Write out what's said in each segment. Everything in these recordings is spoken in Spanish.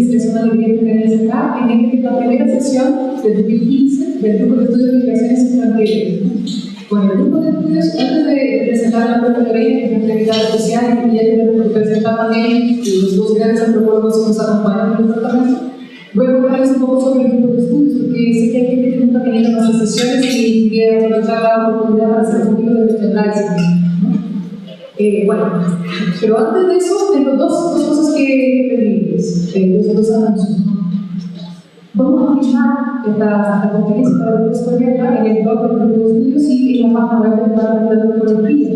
Rodríguez, que es una alegría tenerles acá en la primera sesión del 2015 del Grupo de Estudios de Migraciones Extranjeras. Bueno, el Grupo de Estudios, antes de presentar la propia ley, que es una actividad especial, y ya que presentar también los dos grandes antropólogos que nos acompañan en el departamento, voy a contarles un poco sobre el Grupo de Estudios, porque sé que hay gente que nunca ha venido a nuestras sesiones y quería aprovechar la oportunidad para hacer un poquito de merchandising. Bueno, pero antes de eso tengo dos cosas que pedirles, dos anuncios. Vamos a fijar esta conferencia para después verla en el blog del Grupo de Estudios y en la página web del Departamento de Ecología.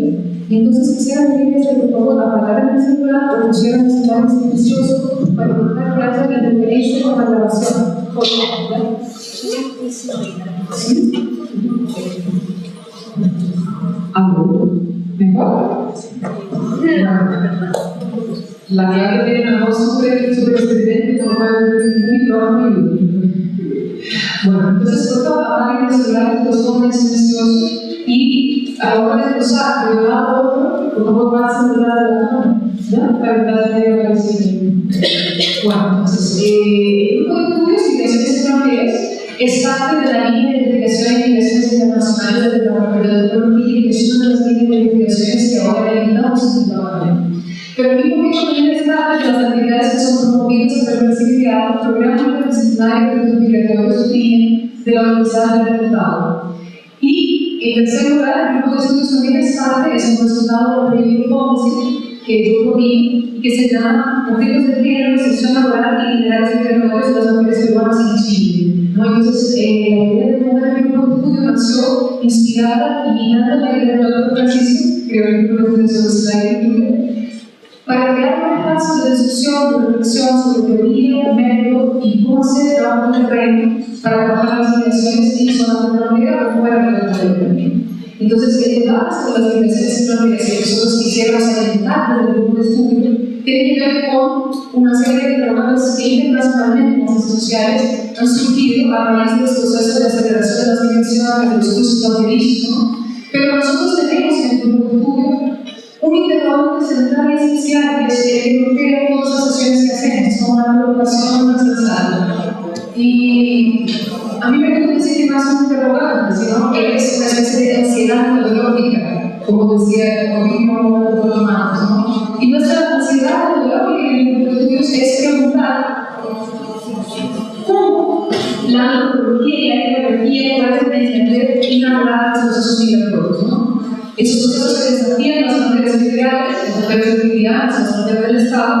Entonces quisiera pedirles que por favor apagaran el celular o pusieran el celular silencioso para evitar que haya interferencia con la grabación. ¿Algo? ¿Mejor? La mía que tiene una voz súper estridente, no puede muy. Bueno, entonces por favor apaguen el celular, los pongan silenciosos y a la hora de cruzar de un lado a otro, por favor pasen del lado de la mano, ¿ya? Para evitar tener una visión. Bueno, entonces, el Grupo de Estudios y Migraciones Extranjeras es parte de la línea de investigación en migraciones internacionales del Departamento de Ecología, que es una de las líneas de investigaciones que ahora realizamos en el departamento. Pero al mismo tiempo también es parte de las actividades que son promovidas por el Secretariado del Programa Interdisciplinario de Migratorios de la Universidad del Estado. Y en tercer lugar, el Grupo de Estudios también es parte, es un resultado del proyecto Policy que yo proví y que se llama Conflictos de Género, Inserción Laboral y Liderazgo Migratorios de las Mujeres Peruanas en Chile. ¿No? Entonces, la idea de fundar el Grupo de Estudios nació inspirada y guiando la idea del doctor Francisco, que era el Grupo de Estudios de la Agricultura, para crear un espacio de discusión, de reflexión sobre teoría, método y cómo hacer trabajo de terreno para trabajar las migraciones en zonas de frontera o fuera de la frontera. Entonces, el debate sobre las migraciones extranjeras que nosotros quisiéramos alimentar desde el Grupo de Estudio tiene que ver con una serie de programas que internacionalmente en las sociedades han surgido a raíz de los procesos de aceleración de las migraciones, de los cursos fronterizos, ¿no? Pero nosotros tenemos en el Grupo de Estudio un interrogante central y esencial que es que bloquea todas las sesiones que hacemos, como la preocupación transversal. Y a mí me gusta decir que más un interrogante, sino que es una especie de ansiedad metodológica, como decía el mismo doctor Matos, ¿no? Y nuestra ansiedad metodológica en el Grupo de Estudios es preguntar cómo la antropología y la ecología pueden entender y narrar los procesos migratorios, ¿no? Esos procesos que desafían las fronteras migratorias, las fronteras cotidianas, las fronteras del Estado,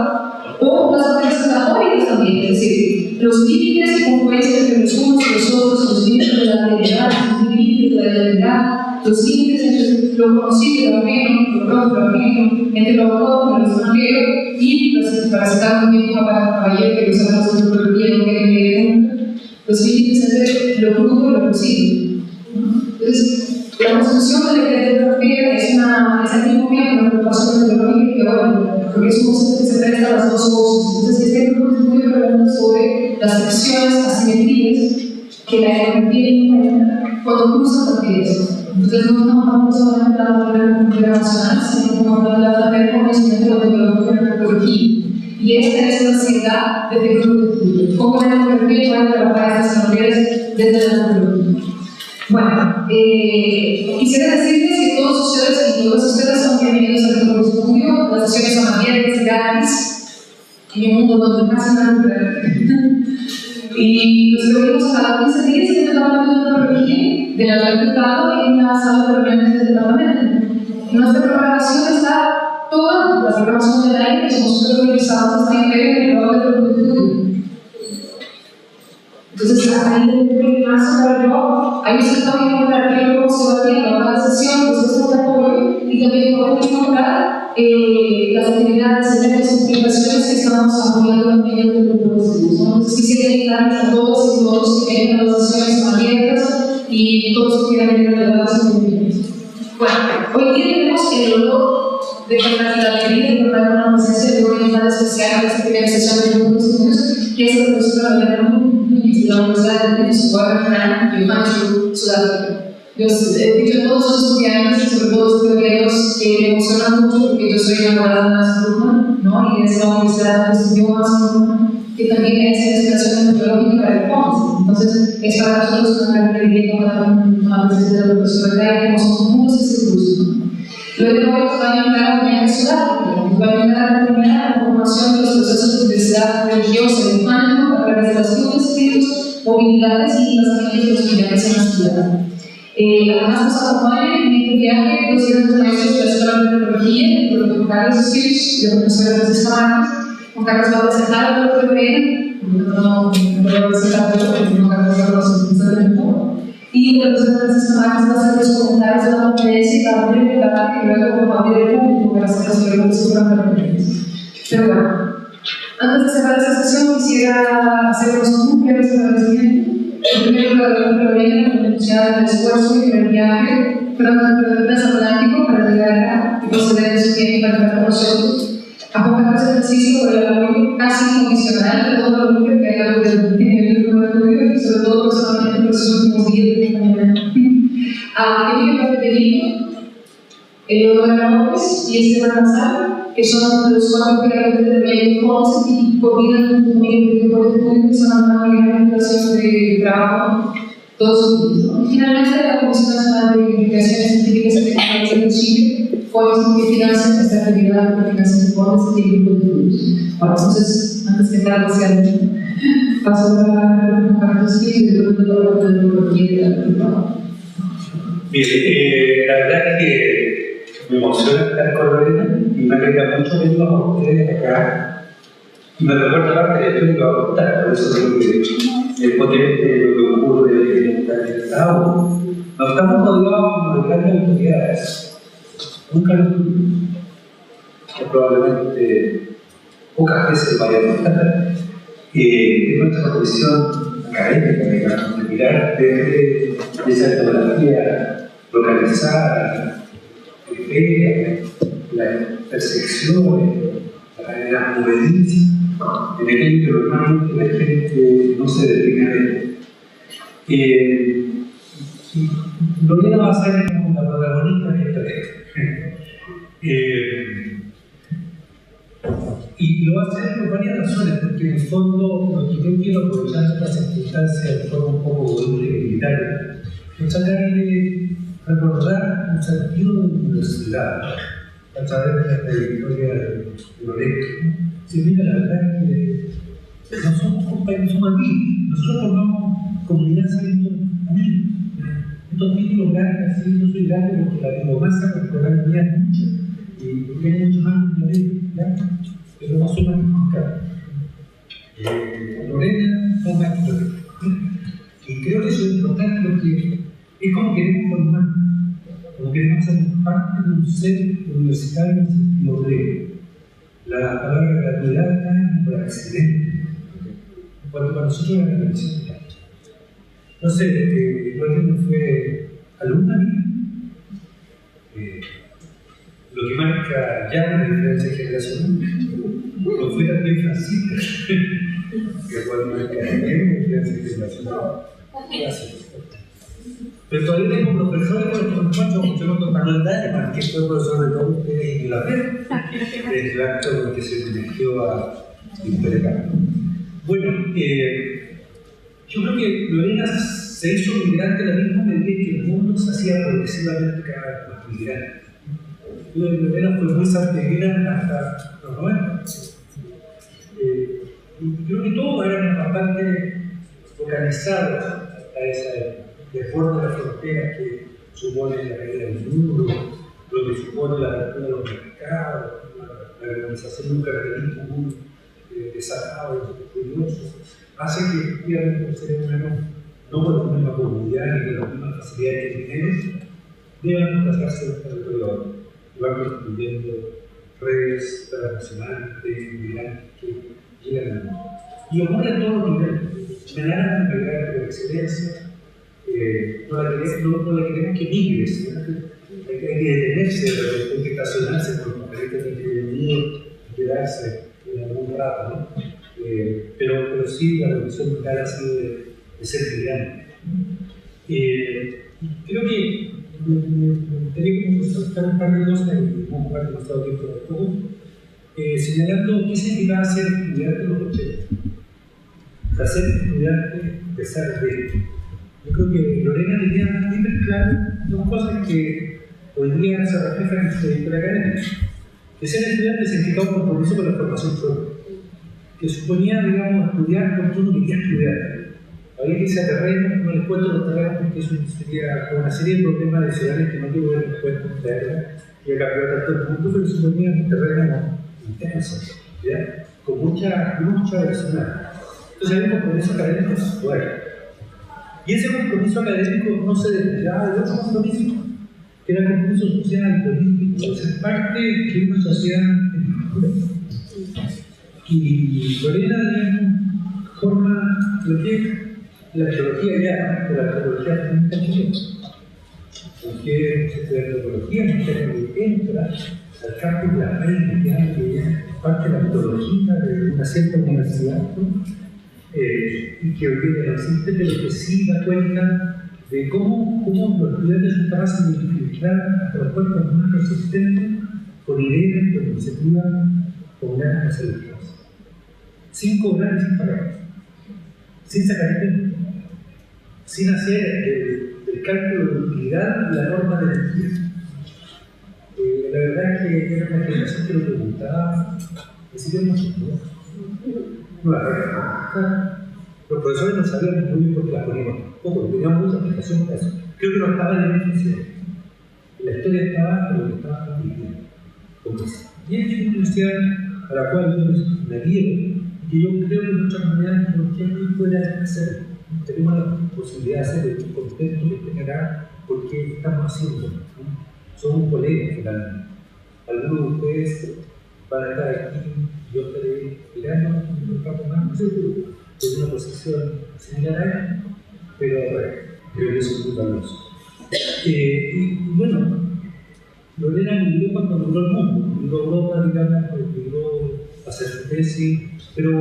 o las fronteras metafóricas también, es decir, los límites y confluencias entre los unos y los otros, los límites de la realidad, los límites de la realidad, los límites entre lo conocido y lo ajeno, lo propio y lo ajeno, entre lo autóctono y lo extranjero, y para citar un mismo caballero que usa la sociología no quiere leer nunca, los límites entre lo crudo y lo posible. Entonces, la construcción de la literatura fría es al mismo tiempo una preocupación metodológica y teórica, porque es un concepto que se presta a las dos voces. Entonces, este grupo de estudio pregunta sobre las fricciones, asimetrías que la ecología encuentra cuando cruzan fronteras. Entonces, no estamos hablando solamente de la frontera internacional, sino que estamos hablando de la frontera conocimiento de la ecología. Y esta es la ansiedad de este grupo de estudio. ¿Cómo la ecología puede trabajar estas fronteras desde la ecología? Bueno, quisiera decirles que todos ustedes y todas ustedes son bienvenidos al Grupo de Estudio. Las sesiones son abiertas, gratis, en un mundo donde casi nada y nos reunimos cada 15 días en el Departamento de Antropología del Alcalde en la sala de reuniones del departamento. Nuestra programación está toda, la programación del aire, que somos supervisados hasta en el Grupo de Estudio. Entonces, ahí el más para hay un sector que encontrar que luego se va viendo cada sesión, procesos de apoyo y también podemos encontrar las actividades, eventos y publicaciones que estamos apoyando también en el Grupo de Estudios. Entonces, quisiera invitarles a todos y todos que vengan a las sesiones abiertas y todos que quieran venir a las actividades. Bueno, hoy día tenemos el honor de contar la alegría de contar una presencia de una invitada especial en esta primera sesión del Grupo de Estudios, que es la profesora de la Universidad de Sudáfrica, en Johannesburg, Sudáfrica. Yo he dicho a todos los estudiantes, y sobre todo los teóricos, que me emocionan mucho porque yo soy enamorada de una alumna, ¿no? Y es la universidad donde estudió más alumna, que también es investigación metodológica para el COMS. Entonces, es para nosotros una gran alegría una presencia de la profesora como somos muchos ese curso, ¿no? Luego nos va a ayudar a la Sudáfrica, nos va a ayudar a terminar la formación de los procesos de diversidad religiosa y humana a través de las escritos, movilidades y lanzamientos de los estudiantes en la ciudad. Además nos acompañan en este viaje dos grandes maestros de la Escuela de Tecnología, el profesor Carlos Sirch y la profesora Francisca Márquez. Juan Carlos va a presentar el doctor Verena, no puedo presentar todo porque no Carlos va a mejor. Y la profesora Francisca Márquez va a hacer los comentarios de la conferencia y va a abrir el debate y luego va a abrir el público para hacer las preguntas sobre la conferencia. Pero bueno, antes de cerrar esta sesión quisiera hacer un breve agradecimiento. Primero, la doctora Verena, por anunciar el esfuerzo y por el viaje transatlántico para llegar acá y proceder de su tiempo para estar con nosotros. A Juan Carlos Francisco por el apoyo casi incondicional de todo el grupo que hay algo del estudio y sobre todo personalmente por esos últimos días de acompañamiento. A Felipe Papetelino, Eleonora López y Esteban Mazar, que son los cuatro creadores del medio CONCEPT y coordinan un medio de estudio que son una gran relación de trabajo todos juntos, ¿no? Y finalmente, la Comisión Nacional de Investigaciones Científicas y Tecnológicas de Chile fue el que financia esta actividad de financiación de fondos y el grupo de estudios. Bueno, entonces, antes que nada, paso a Carlos Sirch y el grupo de tecnología del trabajo. Bien, la verdad es que me emociona estar con Lorena y me alegra mucho verlos a ustedes acá. Y me recuerda parte de la historia que va a contar, por eso creo que es potente lo que ocurre en esta aula. Nos estamos rodeados de grandes autoridades. Nunca lo tuvimos. Probablemente pocas veces vaya a contar. Es nuestra condición académica, digamos, de mirar desde esa etnografía localizada, periférica, las percepciones, las movedincias, en aquello que normalmente la gente no se detiene a ver. Lorena va a ser como la protagonista de esta y lo va a hacer por varias razones, porque en el fondo lo que yo quiero aprovechar esta circunstancia de forma un poco doble y militaria es tratar de recordar un sentido de universidad a través de la trayectoria de Loreto. Si mira, la verdad es que no somos compañeros, somos amigos. Nosotros formamos comunidad siendo amigos. Estos títulos grandes, así, yo soy grande porque la biomasa corporal mía es mucha y tengo muchos años de vida, pero no soy más complicado. Lorena es más histórica. Y creo que eso es importante porque es como queremos formar, como queremos ser parte de un ser universitario en sentido breve. La palabra gratuidad está en por accidente, cuando para nosotros era una relación. No sé, Lorena fue alumna mía. Lo que marca ya una diferencia generacional. Lo fue también Francisca, que fue una diferencia generacional. Gracias. Pero todavía tengo profesores de los muchachos, con Manuel Dayman, que fue profesor de todos ustedes en Inglaterra, desde el acto en que se dirigió a Imperecano. Bueno, yo creo que Lorena se hizo migrante a la misma medida que el mundo se hacía progresivamente cada vez más migrante. Lorena fue muy santiaguera hasta los 90. Y creo que todos éramos bastante focalizados a esa época. Después de las fronteras que supone la caída del muro, lo que supone la apertura de los mercados, la organización de un capitalismo muy desatado y curioso, hace que efectivamente los seres humanos, no con la misma comunidad ni con la misma facilidad que tienen, deban desplazarse del territorio y van construyendo redes transnacionales de inmigrantes que llegan al mundo. Y ocurre en todos los niveles. Me dan a pegar por excelencia. No la queremos que migre, sino que hay que detenerse, hay que estacionarse por completamente venir y quedarse en algún rato, ¿no? Pero sí, la revolución mundial ha sido de ser migrante. Creo que me gustaría como resaltar un par de cosas y no ocupar demasiado tiempo tampoco, señalando qué significaba ser estudiante en los 80. O sea, ser estudiante a pesar de. Yo creo que Lorena tenía muy claro dos cosas que hoy día se reflejan en su trayectoria académica. Que ser estudiante significaba un compromiso con la formación propia, que suponía, digamos, estudiar porque uno quería estudiar. Había que irse a terreno, no les cuento los terrenos porque eso sería una serie de problemas adicionales que no quiero ver en cuenta en terreno, que ha cambiado tanto el mundo, pero suponía un terreno intenso, ¿ya? Con mucha personal. Entonces había un compromiso académico bueno. Y ese compromiso académico no se despegaba de otro compromiso, que era el compromiso social, político, de ser parte de una sociedad en cultura. Y Lorena, digamos, forma lo que es la arqueología ya, pero la arqueología feminista chilena. Porque se estudia arqueología, entra al campo de la reina, que es parte de la metodología de una cierta universidad, ¿no? Y que hoy día no existe, pero que sí da cuenta de cómo los estudiantes son capaces de infiltrar hasta los cuerpos más resistentes con ideas, con iniciativas, con ganas de hacer las cosas. Sin cobrar y sin pagar, sin sacar tiempo, sin hacer el cálculo de utilidad y la norma de energía. La verdad es que era una generación que lo preguntaba, recibía mucho tiempo. No la verdad. Los profesores no sabían muy bien por qué las poníamos poco, teníamos mucha explicación para eso. Creo que no estaba en la universidad. La historia estaba en lo que estaba viviendo. Y es una universidad a la cual yo me adhiero, que yo creo que muchas comunidades no tienen pueden hacer. Tenemos la posibilidad de hacer el contexto que estén acá porque estamos haciendo. ¿No? Somos colegas, finalmente. Algunos de ustedes van a estar aquí, yo estaré mirando un campo más, en una posición similar a él, pero creo que eso es muy valioso. Y bueno, Lorena migró cuando migró el mundo, migró a Europa, digamos, migró a hacer su tesis, pero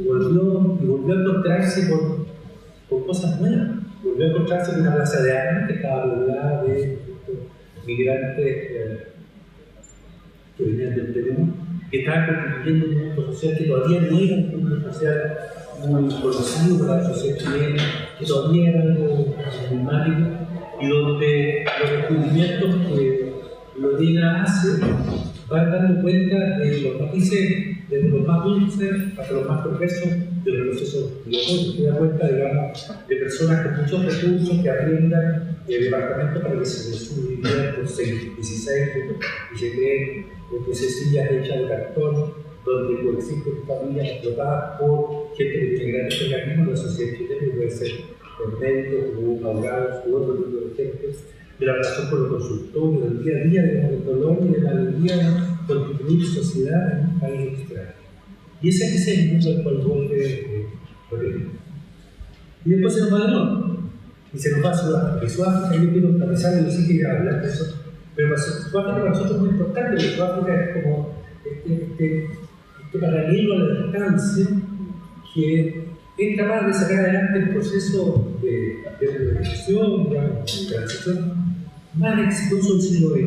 volvió a encontrarse con cosas nuevas, volvió a encontrarse con una plaza de armas que estaba poblada de migrantes que venían del Perú, que estaban contribuyendo un mundo social que todavía no era un mundo social muy conocido para la sociedad chilena, que todavía era algo enigmático, y donde los descubrimientos que Lorena hace van dando cuenta de los matices, desde los más dulces hasta los más perversos de los procesos migratorios. Se da cuenta, digamos, de personas con muchos recursos que arriendan el departamento para que se les subdividan por 16 y se creen sillas hechas de cartón, donde coexisten familias explotadas por gente que tiene grandes organismos de la sociedad chilena, que puede ser médicos, abogados u otro tipo de gente, de la relación con los consultorios, del día a día, del dolor y de la alegría de contribuir sociedad en un país extraño. Y ese es el mundo al cual vuelve Lorena. Y después se nos va de nuevo, y se nos va a Sudáfrica. Y Sudáfrica, yo quiero empezar a decir que hablar de eso, pero Sudáfrica para nosotros es muy importante, porque Sudáfrica es como este paralelo a la distancia que es capaz de sacar adelante el proceso de organización, de transición más exitoso del siglo XX.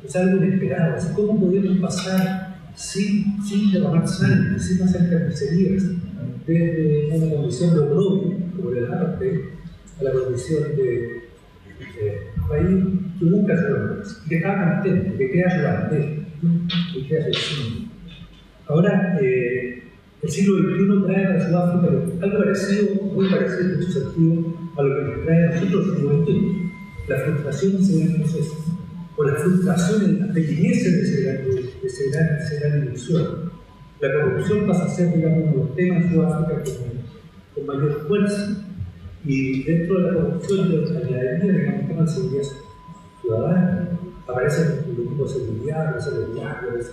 Es algo inesperado. Así como podemos pasar sin derramar sangre, sin hacer carnicerías, desde una condición de oprobio, como el arte, a la condición de un país que nunca se lo conoce, y que estaba contento, que crea su bandera, que crea su signo. Ahora, el siglo XXI trae para Sudáfrica algo parecido, muy parecido en mucho sentido, a lo que nos trae a nosotros el siglo XXI. La frustración de ese gran proceso, o la frustración, la pequeñez de esa gran ilusión. La corrupción pasa a ser, digamos, uno de los temas en Sudáfrica con mayor fuerza, y dentro de la corrupción de la añadiría, digamos, el tema de seguridad ciudadana. Aparecen los grupos de seguridad, aparecen los diarios,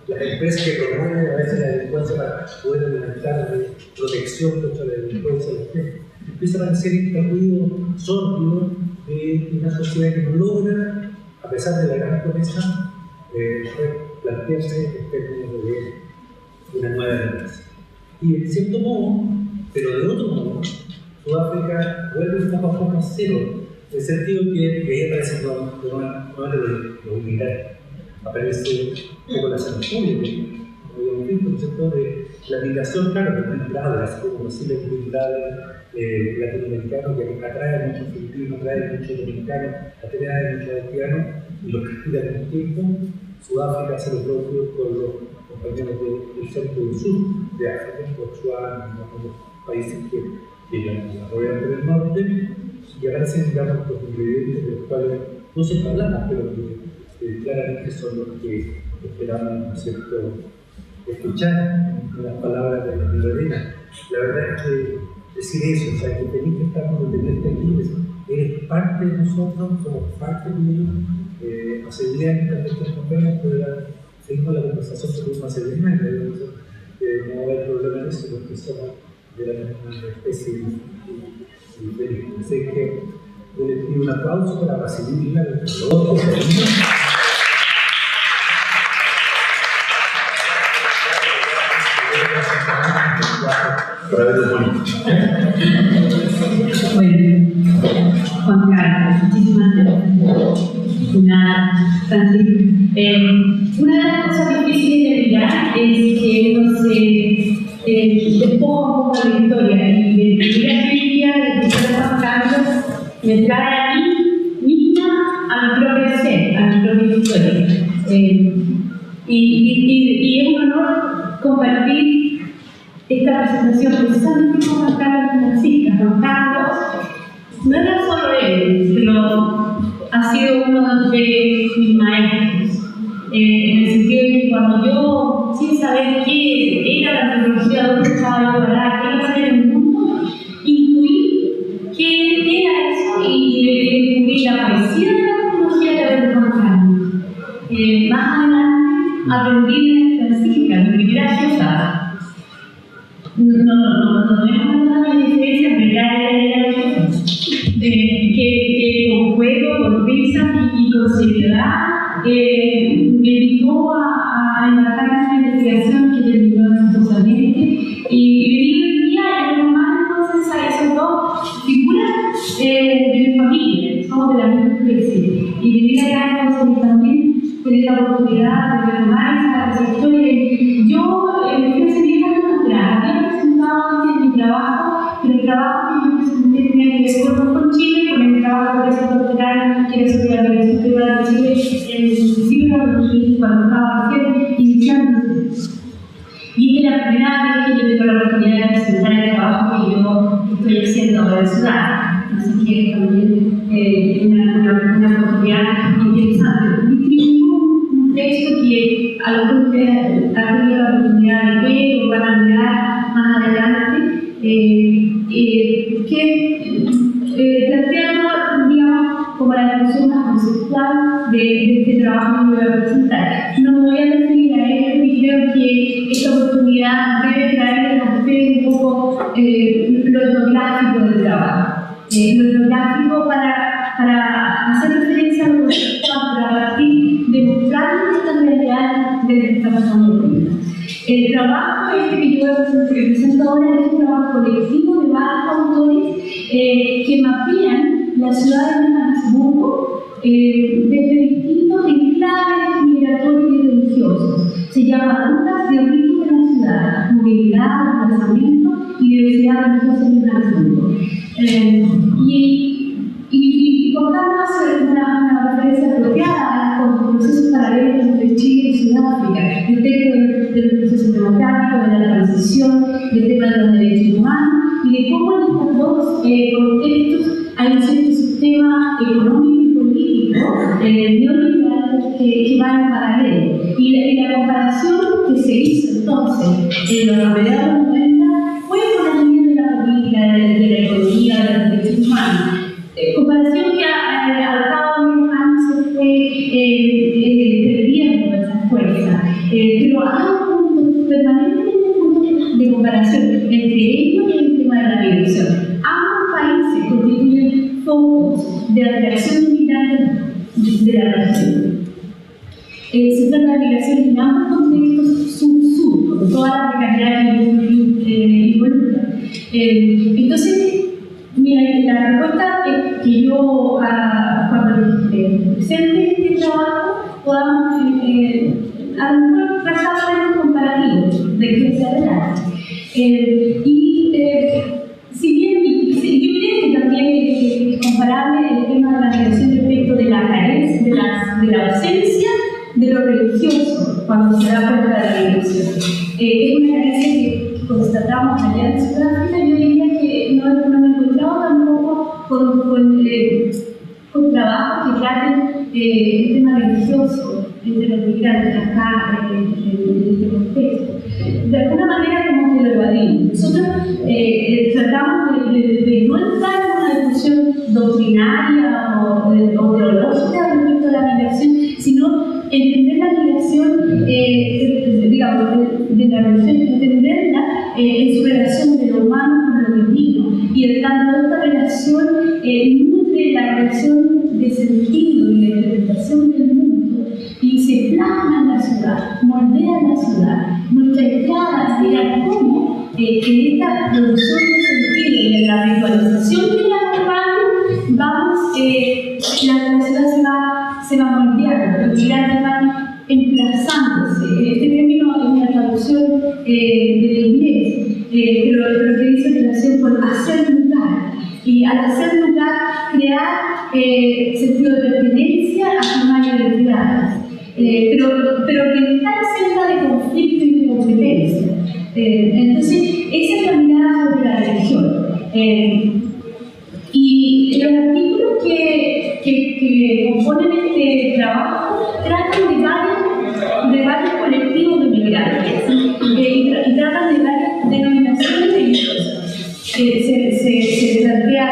las empresas que promueven a veces la delincuencia para poder alimentar de protección contra la delincuencia de la gente. Empiezan a ser este ruido sórdido de una sociedad que no logra, a pesar de la gran promesa, plantearse en términos de una nueva democracia. Y en cierto modo, pero de otro modo, Sudáfrica vuelve un poco a forma cero, en el sentido que ahí aparece los militares, aparece un poco la xenofobia, como habíamos visto, ¿no es cierto?, de la migración, claro, que no es grave, así como si la comunidad latinoamericana que atrae muchos filipinos, atrae muchos dominicanos, atrae muchos haitianos, y los castiga al mismo tiempo. Sudáfrica hace lo propio con los compañeros del centro y del sur de África, Botswana, los países que la rodean por el norte, y aparecen, digamos, los ingredientes de los cuales no se hablamos, pero que claramente son los que esperamos, ¿no es cierto?, escuchar en las palabras de Lorena. La verdad es que decir eso, o sea, que tenés que estar donde tenés que estar, eres parte de nosotros, somos parte de ellos. Hace días que también nos vemos, seguimos la conversación que tuvimos hace 10 años, no va a haber problema en eso, porque somos de la misma especie diferente. Así que yo les pido un aplauso para Vasilina, los otros cariños. Bueno, Juan Carlos, muchísimas gracias. Francisco. Una de las cosas difíciles de mirar es que uno se despoja un poco de la historia y de mirar hoy día de Juan Carlos me trae a mí misma a mi propio ser, a mi propia historia. Y es un honor compartir esta presentación precisamente con Juan Carlos Francisca. Juan Carlos no era solo él, pero ha sido uno de mis maestros, en el sentido de que cuando yo, sin saber qué era la tecnología, dónde estaba yo parada, qué iba a hacer en el mundo, intuí qué era eso y descubrí la poesía de la tecnología a través de Juan Carlos. Más adelante aprendí de Francisca, mi primera jefa. No tenemos tanta diferencia, pero ya era que con juego, con risa y con seriedad me invitó a embarcar en una investigación que terminó exitosamente y venir hoy día a llamar entonces a esas dos figuras de mi familia, somos de la misma especie, y venir acá entonces también tener la oportunidad de retomar esa historia. Yo me fui a seguir había presentado antes mi trabajo, pero el trabajo que yo presenté tenía que ver con Chile, con el trabajo que se doctoral que era sobre la Universidad Federal de Chile en el principio de 2000, cuando estaba recién iniciándose. Y es la primera vez que yo tengo la oportunidad de presentar el trabajo que yo estoy haciendo ahora en Sudán. Así que también es una oportunidad interesante. Un texto que a lo que ustedes han tenido la oportunidad de ver o van a mirar más adelante, que planteando, digamos, como la dimensión más conceptual de este trabajo que voy a presentar. No me voy a referir a él y creo que esta oportunidad debe traer a ustedes un poco lo etnográfico del trabajo. Lo etnográfico para hacer referencia a lo conceptual, para partir de mostrar esta realidad de lo que está pasando hoy. El trabajo que yo presento ahora es un trabajo colectivo de varios autores que mapean la ciudad de Johannesburgo desde distintos enclaves migratorios y religiosos. Se llama Rutas de Ritmo de la Ciudad, Movilidad, Desplazamiento y Diversidad Religiosa en Johannesburgo. Y por tanto hace una referencia apropiada a los procesos paralelos entre Chile y Sudáfrica, el tema de los procesos democráticos, de la transición, del tema de los derechos humanos y de cómo en estos dos contextos hay un cierto sistema económico y político neoliberal que va en paralelo. Y la comparación que se hizo entonces en los mediados de los 90 fue con la línea de la política, de la economía, de los derechos humanos. Comparación que al cabo de unos años se fue perdiendo esa fuerza, pero hay un punto permanentemente de comparación entre ellos y el tema de la migración. Ambos países constituyen focos de atracción de migrantes de la región. Se trata de migración en ambos contextos sur-sur, con toda la precariedad que involucra. Entonces, que yo, cuando presente este trabajo, podamos a lo mejor trazar algo comparativo de que se adelante. Si bien, yo creo que también es comparable el tema de la migración respecto de la carencia, de la ausencia de lo religioso cuando se da cuenta de la migración. Es una carencia que constatamos allá en Sudáfrica. Yo diría que no me he encontrado tampoco con trabajos que traten el tema religioso entre los migrantes acá en este contexto. De alguna manera como que lo evadimos. Nosotros tratamos de no entrar en una discusión doctrinaria o teológica respecto a la migración, sino entender la migración, digamos, de la religión, entenderla en su relación de lo humano con lo divino. Y en tanto esta relación nutre la relación de sentido y de interpretación del mundo y se plasma en la ciudad, moldea la ciudad. Nuestra entrada es mirar cómo en esta producción de sentido y en la ritualización que la acompaña, vamos, la ciudad se va moldeando, los migrantes van emplazándose. Este término es una traducción del inglés, pero lo que dice en relación con hacer lugar. Y al hacer lugar, crear sentido de pertenencia a sumar identidades. Pero que está exenta de conflicto y de competencia. Entonces, esa es la mirada sobre la religión. Y los artículos que componen este trabajo tratan de varios colectivos de migrantes y tratan de varias denominaciones religiosas. Se plantea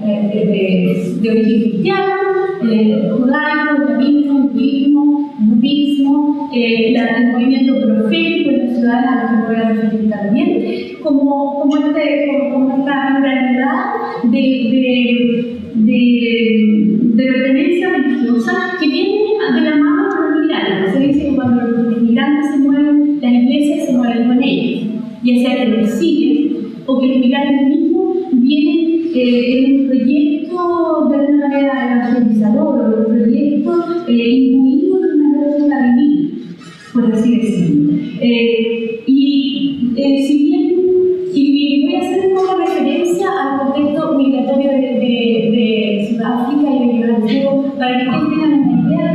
de origen cristiano, judaico, islamismo, hinduismo, budismo, el movimiento profético en las ciudades a las que me voy a referir también, como esta pluralidad de pertenencia religiosa que viene de la mano con los migrantes. Se dice que cuando los migrantes se mueven, las iglesias se mueven con ellos, ya sea que los siguen o que los migrantes mismos vienen en un proyecto de alguna manera evangelizador o un proyecto imbuido de una lógica divina, por así decirlo. Si bien, y voy a hacer un poco referencia al contexto migratorio de Sudáfrica y de Johannesburgo para que ustedes tengan una idea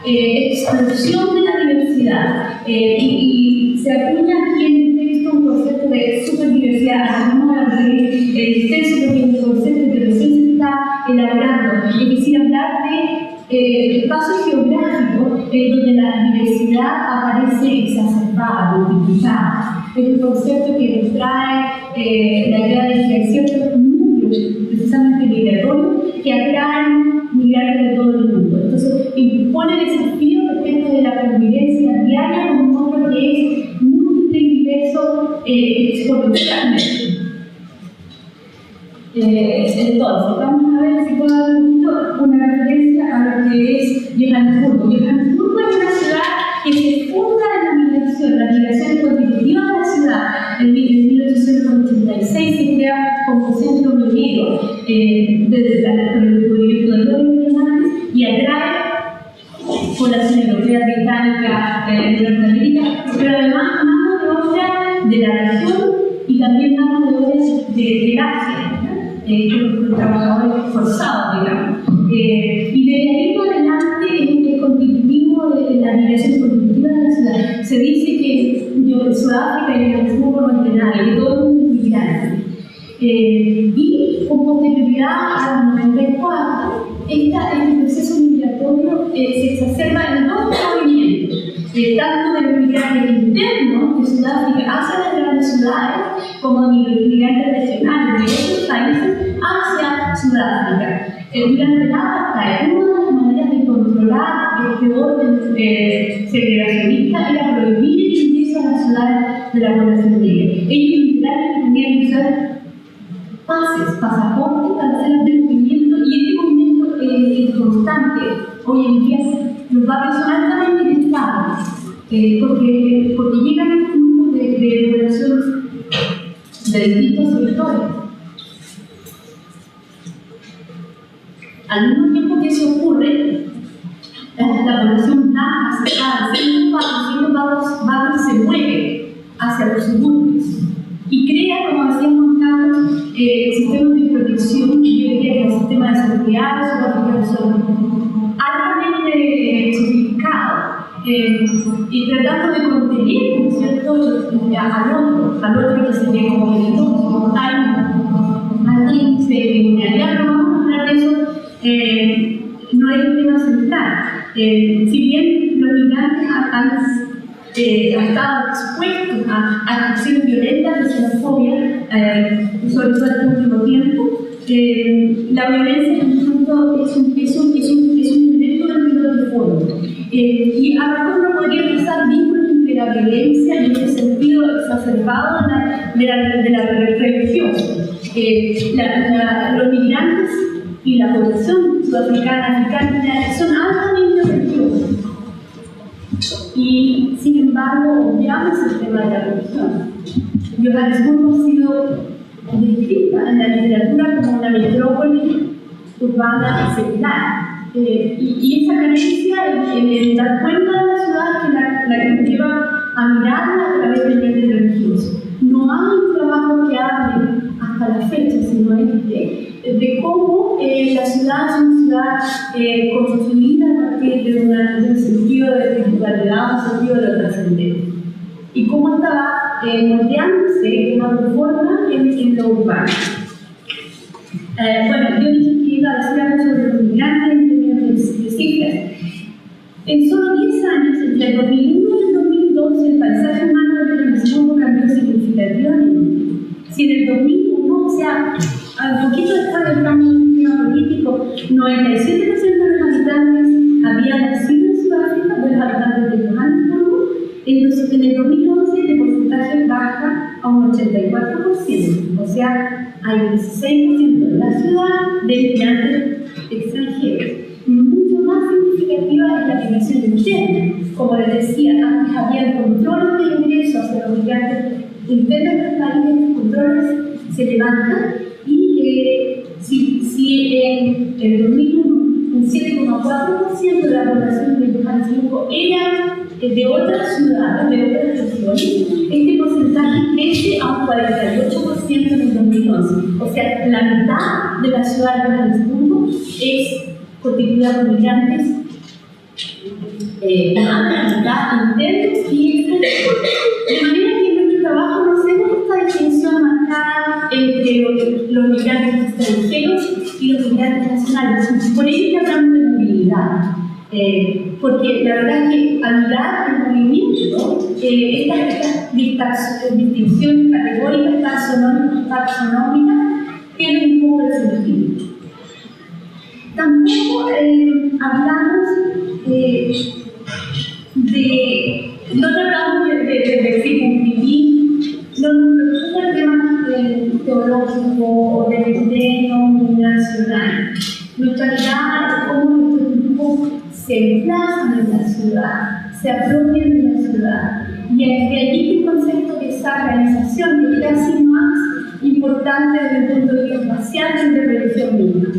de esta explosión de la diversidad. Y se acuña aquí en el texto un concepto de superdiversidad. No voy a referir el texto porque es un concepto que recién se está elaborando. Es decir, hablar de espacios geográficos donde la diversidad aparece exacerbada, multiplicada. Es un concepto que nos trae la idea de que hay ciertos núcleos, precisamente migratorios, que atraen migrantes de todo el mundo. Entonces, impone desafíos respecto de la convivencia diaria con un otro que es múltiple y diverso exponencialmente. Entonces, vamos a ver si puedo dar una referencia a lo que es Johannesburgo. Johannesburgo es una ciudad que se funda en la migración constitutiva de la ciudad. En 1886 se crea como centro minero desde el descubrimiento de los diamantes y atrae población europea, británica, de Norteamérica, pero además mano de obra de la región y también mano de obra de Asia. Con trabajadores forzados, digamos. Y desde ahí por adelante es constitutivo de la migración constitutiva de la ciudad. Se dice que Sudáfrica y Johannesburgo no es de nadie, que todo el mundo es migrante. Y con posterioridad al 94, este proceso migratorio se exacerba en dos movimientos. Tanto de los migrantes internos de Sudáfrica hacia las grandes ciudades, como de los migrantes regionales de otros países hacia Sudáfrica. Durante la apartheid, una de las maneras de controlar este orden segregacionista era prohibir el ingreso a las ciudades de la población negra. Ellos literalmente tenían que usar pasaportes para hacer el movimiento, y este movimiento es constante. Hoy en día los barrios son altamente inestables porque llegan grupos de población de distintos sectores. Al mismo tiempo que eso ocurre, la población blanca cercana al centro se mueve hacia los suburbios y crea, como decíamos Carlos, sistemas de protección, yo diría que el sistema de seguridad de Sudáfrica son altamente sofisticados y tratando de contener, ¿no es cierto?, al otro que se ve como peligroso, alguien se vulneraría, pero vamos a hablar de eso, no es un tema central. Si bien los migrantes han estado expuestos a acciones violentas de xenofobia, sobre todo en el último tiempo, la violencia en el fondo es un elemento del fondo. Y a lo mejor no podría pensar vínculos entre la violencia y ese sentido exacerbado de la religión. Los migrantes y la población sudafricana, africana, son altamente religiosos. Y sin embargo, obviamos el tema de la religión. Johannesburgo ha sido descrita en la literatura como una metrópoli urbana secular. Y esa carencia en dar cuenta de la ciudad que la que nos lleva a mirarla a través del lente religioso. No hay un trabajo que hable hasta la fecha, sino de cómo la ciudad es una ciudad construida a partir de un sentido de espiritualidad, un sentido de lo trascendente. Y cómo estaba moldeándose, tomando forma en lo urbano. Bueno, yo dije que iba a decir algo sobre los migrantes en términos de cifras. En solo 10 años, entre el 2001 y el 2012, el paisaje humano de Johannesburgo cambió significativamente. Si en el 2001, o sea, al poquito después del cambio político, 97% de los habitantes habían nacido en Sudáfrica, de los habitantes de Johannesburgo. Entonces, en el 2011 el porcentaje baja a un 84%, o sea, hay 16% de la ciudad de migrantes extranjeros. Mucho más significativa es la migración interna. Como les decía, antes había controles de ingreso hacia los migrantes internos del país, los controles se levantan y si en el 2001 un 7,4% de la población de Johannesburgo era de otras ciudades, de otras regiones, este porcentaje crece a un 48% en el 2011. O sea, la mitad de la ciudad de Johannesburgo es constituida por migrantes, la mitad internos y extranjeros. De manera que en nuestro trabajo no hacemos esta distinción marcada entre los migrantes extranjeros y los migrantes nacionales. Por ello que hablamos de movilidad. Porque la verdad es que al mirar el movimiento, estas distinciones categóricas, taxonómicas, tienen un poco de sentido. Tampoco hablamos no hablamos de circunscribir, no nos preocupa el tema teológico o del interno nacional. Nuestra mirada es cómo nuestros grupos se emplazan en la ciudad, se apropian de la ciudad. Y de allí el concepto de sacralización que es casi más importante desde el punto de vista espacial que de religión misma.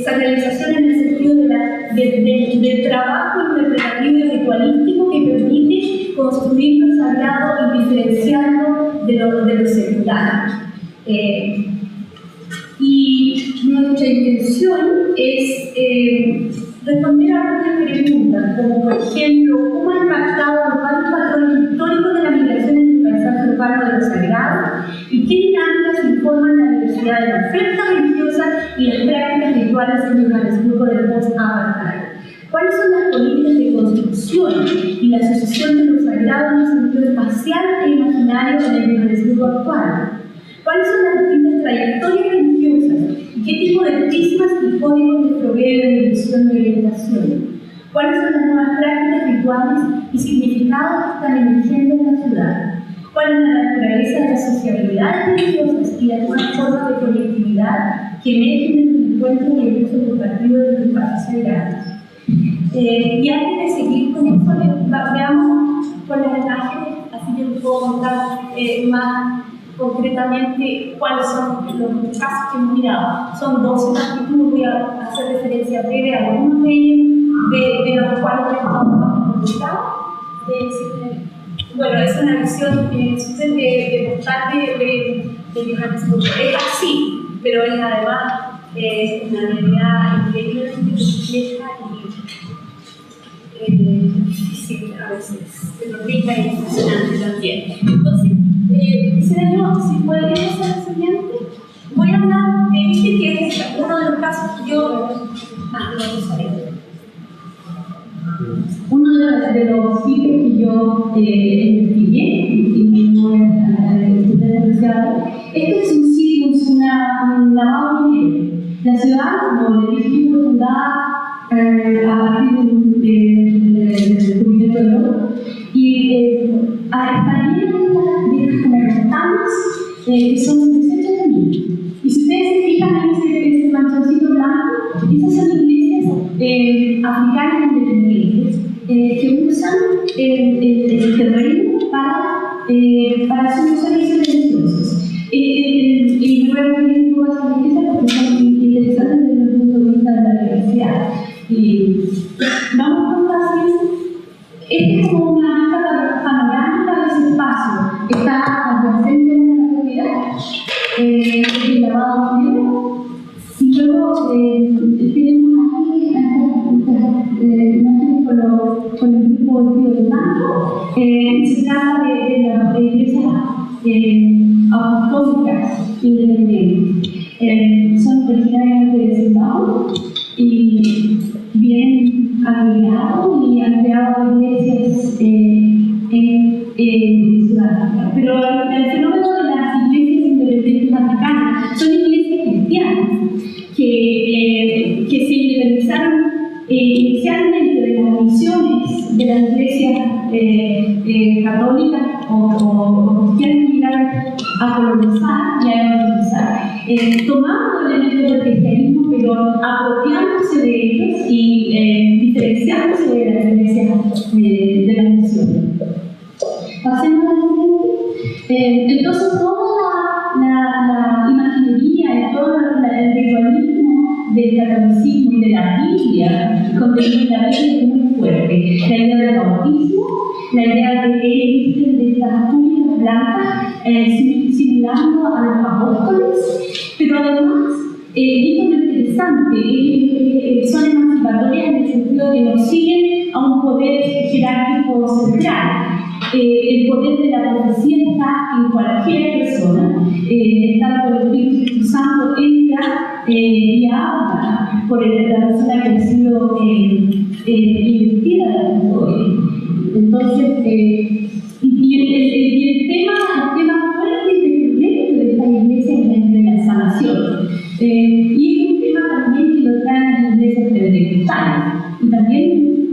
Sacralización en el sentido del trabajo interpretativo y ritualístico que permite construir lo sagrado y diferenciarlo de lo secular. Y nuestra intención es responder a algunas preguntas, como por ejemplo, ¿cómo ha impactado los varios patrones históricos de la migración en el paisaje urbano de lo sagrado? ¿Y qué dinámicas informan la diversidad de la oferta religiosa y las prácticas rituales en el Johannesburgo del post-apartheid? ¿Cuáles son las políticas de construcción y la asociación de lo sagrado en el sentido espacial e imaginario en el Johannesburgo actual? ¿Cuáles son las distintas trayectorias religiosas y qué tipo de prismas y códigos les provee la dirección de orientación? ¿Cuáles son las nuevas prácticas rituales y significados que están emergiendo en la ciudad? ¿Cuál es la naturaleza de las sociabilidades religiosas y las nuevas formas de colectividad que emergen en los encuentros y el uso compartido de los espacios sagrados? Y antes de seguir con esto, veamos con las imágenes, así que les puedo contar más concretamente cuáles son los casos que hemos mirado. Son 12 capítulos, voy a hacer referencia breve a algunos de ellos, de los cuales ya estamos publicados. Bueno, es una visión de postal de Johannesburgo. Es así, pero es además una realidad increíblemente compleja y difícil a veces, pero rica y impresionante también. Entonces, quisiera yo, si podríamos hacer lo siguiente, voy a hablar de este que es uno de los casos que yo uno de los sitios que yo investigué y me voy a estudiar. Este es un sitio, es un lavado de dinero. La ciudad, como le dije, fue fundada a partir del descubrimiento del oro y está lleno de estas constantes que son de centros. Y si ustedes se fijan en ese manchoncito blanco, esas son iglesias africanas independientes que usan el terreno para sus servicios religiosos. Y me voy a referir un poco a esas iglesias porque son interesantes desde el punto de vista de la diversidad. Y vamos a contar este es como una vista panorámica de ese espacio. Está adyacente a la propiedad, el lavado de dinero, y luego tenemos aquí imágenes con el grupo vestido de blanco. Se trata de las iglesias apostólicas independientes. Son originariamente de Zimbabue y vienen agregados y han creado iglesias en Sudáfrica. Pero el fenómeno de las iglesias independientes africanas son iglesias cristianas que se independizaron inicialmente de las misiones de las iglesias católicas o cristianas que llegaron a colonizar y a evangelizar, tomando elementos del cristianismo, pero apropiándose de ellos y diferenciándose de las iglesias de la misión. Pasemos a la siguiente. Entonces, toda la imaginería y todo el ritualismo del catolicismo y de la Biblia contenido en la Biblia es muy fuerte. La idea del bautismo, la idea de que de estas túnicas blancas simulando a los apóstoles, pero además, y esto es lo interesante, son emancipatorias en el sentido de que nos siguen a un poder jerárquico central. El poder de la profecía está en cualquier persona, está por el Espíritu Santo, entra y habla por la persona que ha sido investida de la historia. Entonces, y el tema fuerte y recurrente de esta iglesia es de la sanación. Y es un tema también que lo traen las iglesias pentecostales. Y también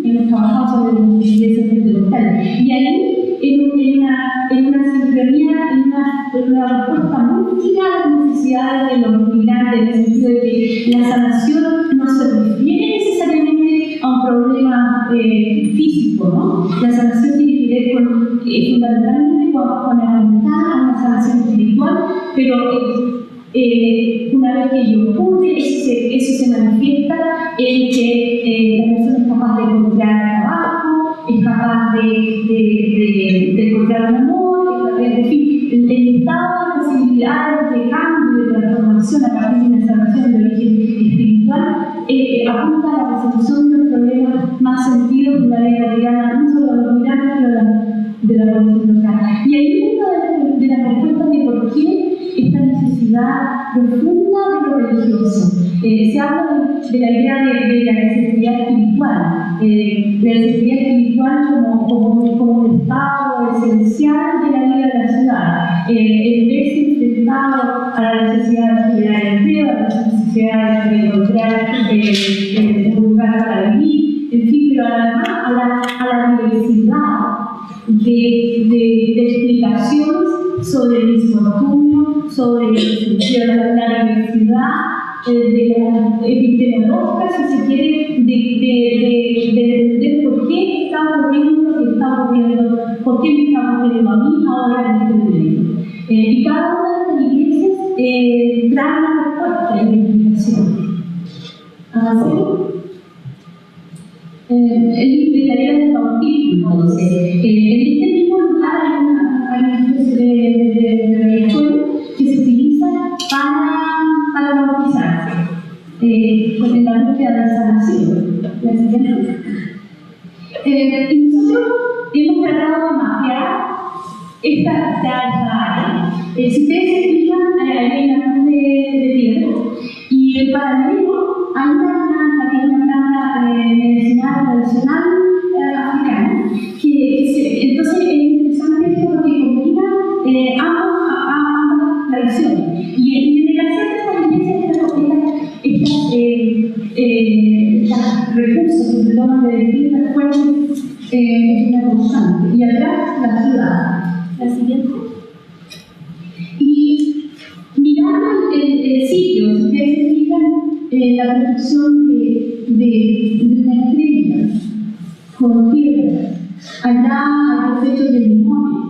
hemos trabajado sobre las iglesias pentecostales. Y ahí, en una sincronía, en una respuesta muy fina a las necesidades de los migrantes, en el sentido de que la sanación no se refiere necesariamente a un problema físico, ¿no? La sanación tiene que ver fundamentalmente con apuntar a una sanación espiritual, pero una vez que ello ocurre, eso se manifiesta en que la persona es capaz de encontrar trabajo, es capaz de encontrar un amor, en fin, el estado de posibilidades de cambio y de transformación a partir de una salvación de origen espiritual apunta a la resolución de los problemas más sentidos de la vida cotidiana, no solo de los migrantes, pero de la población local. Y ahí una de las respuestas de por qué esta necesidad profunda de lo religioso. Se habla de la idea de la necesidad espiritual, de la necesidad espiritual como un estado esencial de la vida de la ciudad, el verse enfrentado a la necesidad de generar empleo, a la necesidad de encontrar un lugar para vivir, en fin, pero además a la diversidad de explicaciones sobre el infortunio, sobre la diversidad de las epistemológicas, si se quiere, de entender por qué está ocurriendo lo que está ocurriendo, por qué me está ocurriendo a mí ahora en este momento. Y cada identificación. El de la vida del bautismo, entonces, en este mismo lugar hay una especie de religión que se utiliza para bautizarse, con el anuncio de la sanación. Y nosotros hemos tratado de mapear esta área. Si ustedes se fijan, hay una cruz de piedra y en paralelo hay una planta que es una planta medicinal tradicional africana. Entonces es interesante esto porque combina ambas tradiciones. Y en el hacer esta estos recursos que se toman de distintas fuentes es una constante. Y atrás la ciudad. La siguiente. Y mirando el sitio, si ustedes se fijan, la construcción de una estrella con piedras. Allá hay desechos de limones.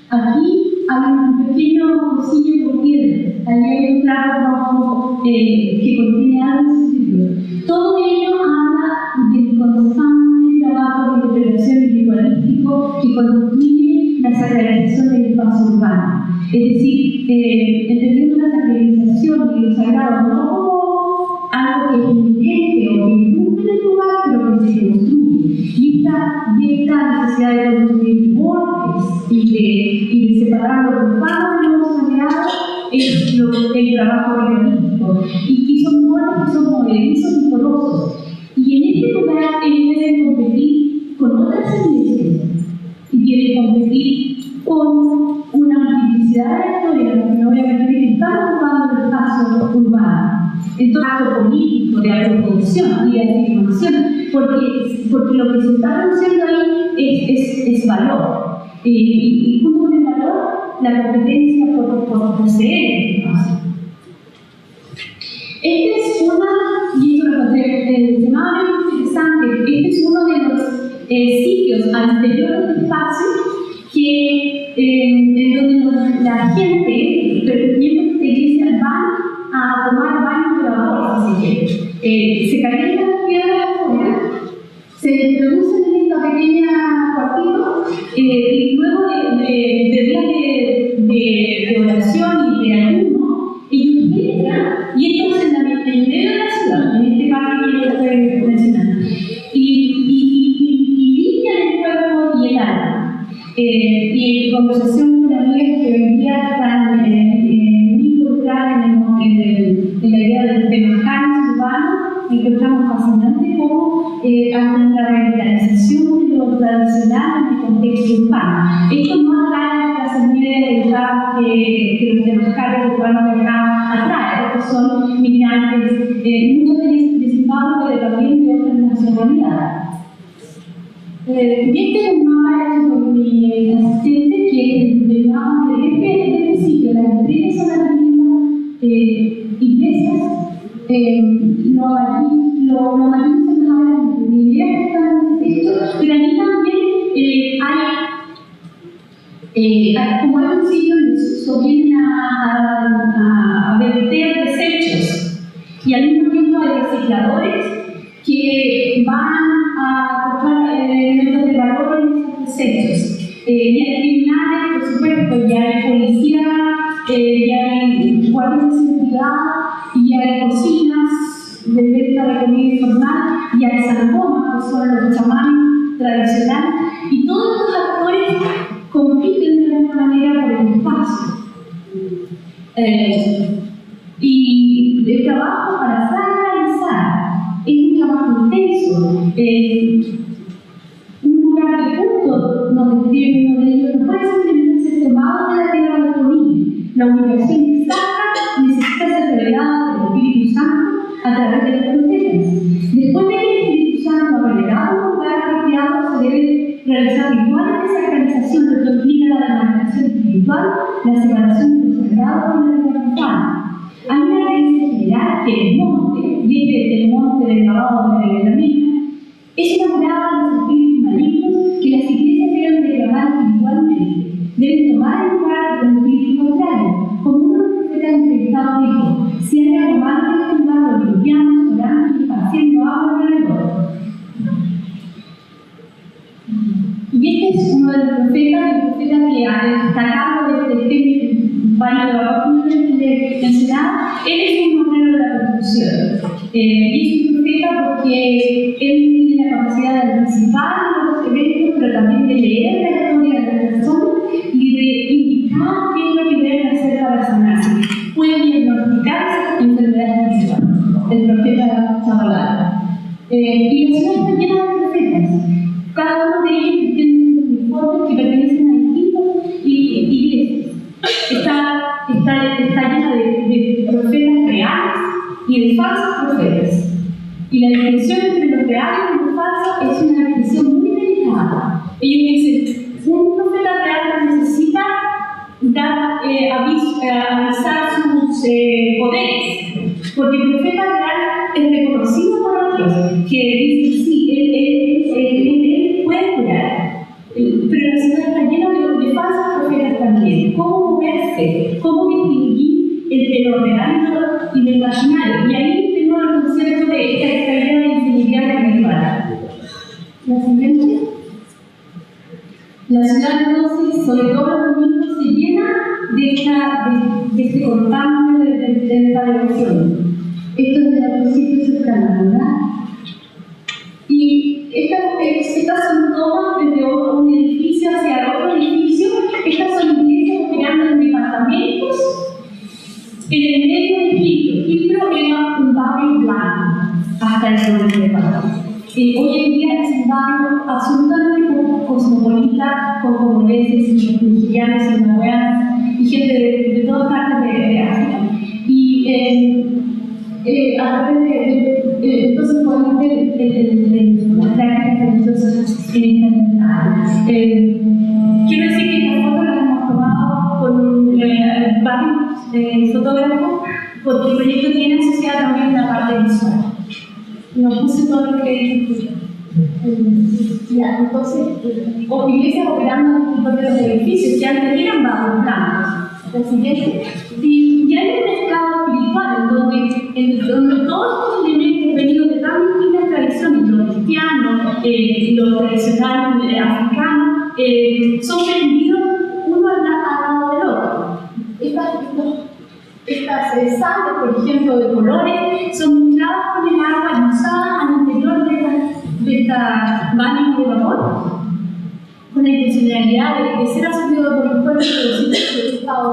Aquí hay un pequeño pocillo con piedras. Allá hay un trago rojo que contiene algo en su interior. Todo ello habla del constante trabajo de interpretación ritualístico que constituye la sacralización del espacio urbano. Es decir, entendiendo la sacralización y lo sagrado no como algo que es inminente o que irrumpe en el lugar, pero que se construye. Y esta necesidad de construir bordes y de separar lo profano de lo sagrado es el trabajo realístico. Y son bordes que son movedizos y porosos. Y en este lugar ellos deben competir con otras iglesias y quieren competir con una multiplicidad de historias que no voy a referir, que están ocupando el espacio urbano. Entonces, acto político, de autoproducción y de afirmación, porque lo que se está produciendo ahí es valor. Y junto con el valor, la competencia por poseer el espacio. Este es y esto lo encontré extremadamente interesante, este es uno de los sitios al interior de este espacio en donde la gente, miembros de iglesia, van a tomar baños de vapor, si se quiere. Se calientan las piedras afuera, se introducen en esta pequeña cuartito y luego de días de oración y de ayuno, ellos entran y esto es en medio de la ciudad, en este parque que yo estoy mencionando, y limpian el cuerpo y el alma. Y en conversación con amigas que hoy día están muy involucradas en la idea del temascanes urbano, encontramos fascinante cómo hacen la revitalización de lo tradicional en el contexto urbano. Esto no atrae a las semillas de que los temascanes urbanos de acá atraen. Estos son migrantes, muchos de Zimbabue, pero también de otras nacionalidades. Y este es un mapa hecho por mi asistente que el mapa de este sitio. Las estrellas son las mismas iglesias. Lo amarillo son las áreas de comunidad que están en el texto, pero aquí también como hay un sitio donde vienen a verter desechos y al mismo tiempo hay recicladores que van a comprar elementos de valor en esos desechos. Y hay criminales, por supuesto, y hay policía, y hay guardias de seguridad, y hay cocinas de venta de comida informal, y hay zangomas, que son los chamanes tradicionales, y todos estos actores compiten de alguna manera por el espacio. Y el trabajo para sacralizar es un trabajo intenso. Un lugar de culto, nos describe uno de ellos, no puede simplemente ser tomado de la tierra disponible. La ubicación exacta necesita ser revelada por el Espíritu Santo a través de los profetas. Después de que el Espíritu Santo ha revelado un lugar apropiado, se debe realizar rituales de sacralización, lo que implica la demarcación espiritual, la separación de lo sagrado con la vida profana. Hay una creencia general que el monte, y este es el monte del lavado de la misma, es una morada de los espíritus malignos que las iglesias deben declarar espiritualmente. Deben tomar el lugar de los espíritus contrarios, como uno de los profetas Estado dijo: si hay algo más de este lugar, lo limpiamos, oramos y haciendo agua alrededor. Y este es uno de los profetas, el profeta que ha destacado desde este baño de la que mencionaba. Él es un maestro de la construcción. Y es un profeta porque él tiene la capacidad de participar en los eventos, pero también de leer la historia de las personas y de indicar qué es lo que deben hacer para sanarse. Puede diagnosticar esas enfermedades espirituales. El profeta Zabalada. Y la ciudad está llena de profetas. Cada uno de ellos tiene un uniforme que pertenecen a distintas iglesias. Está llena de profetas reales y de falsos profetas. Y la distinción entre los reales y los falsos es una distinción muy delicada. Ellos dicen: un profeta real necesita avisar sus poderes, porque el profeta real es reconocido por otros que dicen: sí, él puede curar. Pero la ciudad está llena de falsos profetas también. ¿Cómo moverse? ¿Cómo distinguir entre lo real y lo imaginario? Y ahí tengo el concepto de esta idea de infinidad espiritual. La siguiente. La ciudad entonces, sobre todo los domingos, se llena de este constante de esta devoción. Esto es de la principio cercana, ¿verdad? Y estas son tomas desde un edificio hacia otro edificio. Estas son iglesias operando en departamentos en el medio de Quito. Quito era un barrio blanco hasta el 94. Hoy en día es un barrio absolutamente cosmopolita, con congoleses, nigerianos, zimbabweanos y gente de todas partes de África. Y a través entonces podemos ver las prácticas religiosas en esta entrada. Quiero decir que estas fotos las hemos tomado con varios fotógrafos, porque el proyecto tiene asociada también la parte visual. No puse todo lo que es ya, entonces, iglesias operando en los edificios que antes eran barrios blancos. La siguiente. Y hay un mercado espiritual en donde todos estos elementos venidos de tan distintas tradiciones, los cristianos, los tradicionales africanos, son vendidos uno al lado del otro. Estas sales, por ejemplo, de colores, son mezcladas con el agua y usadas al interior de esta máquina de vapor, con la intencionalidad de ser absorbido por el cuerpo y producir un estado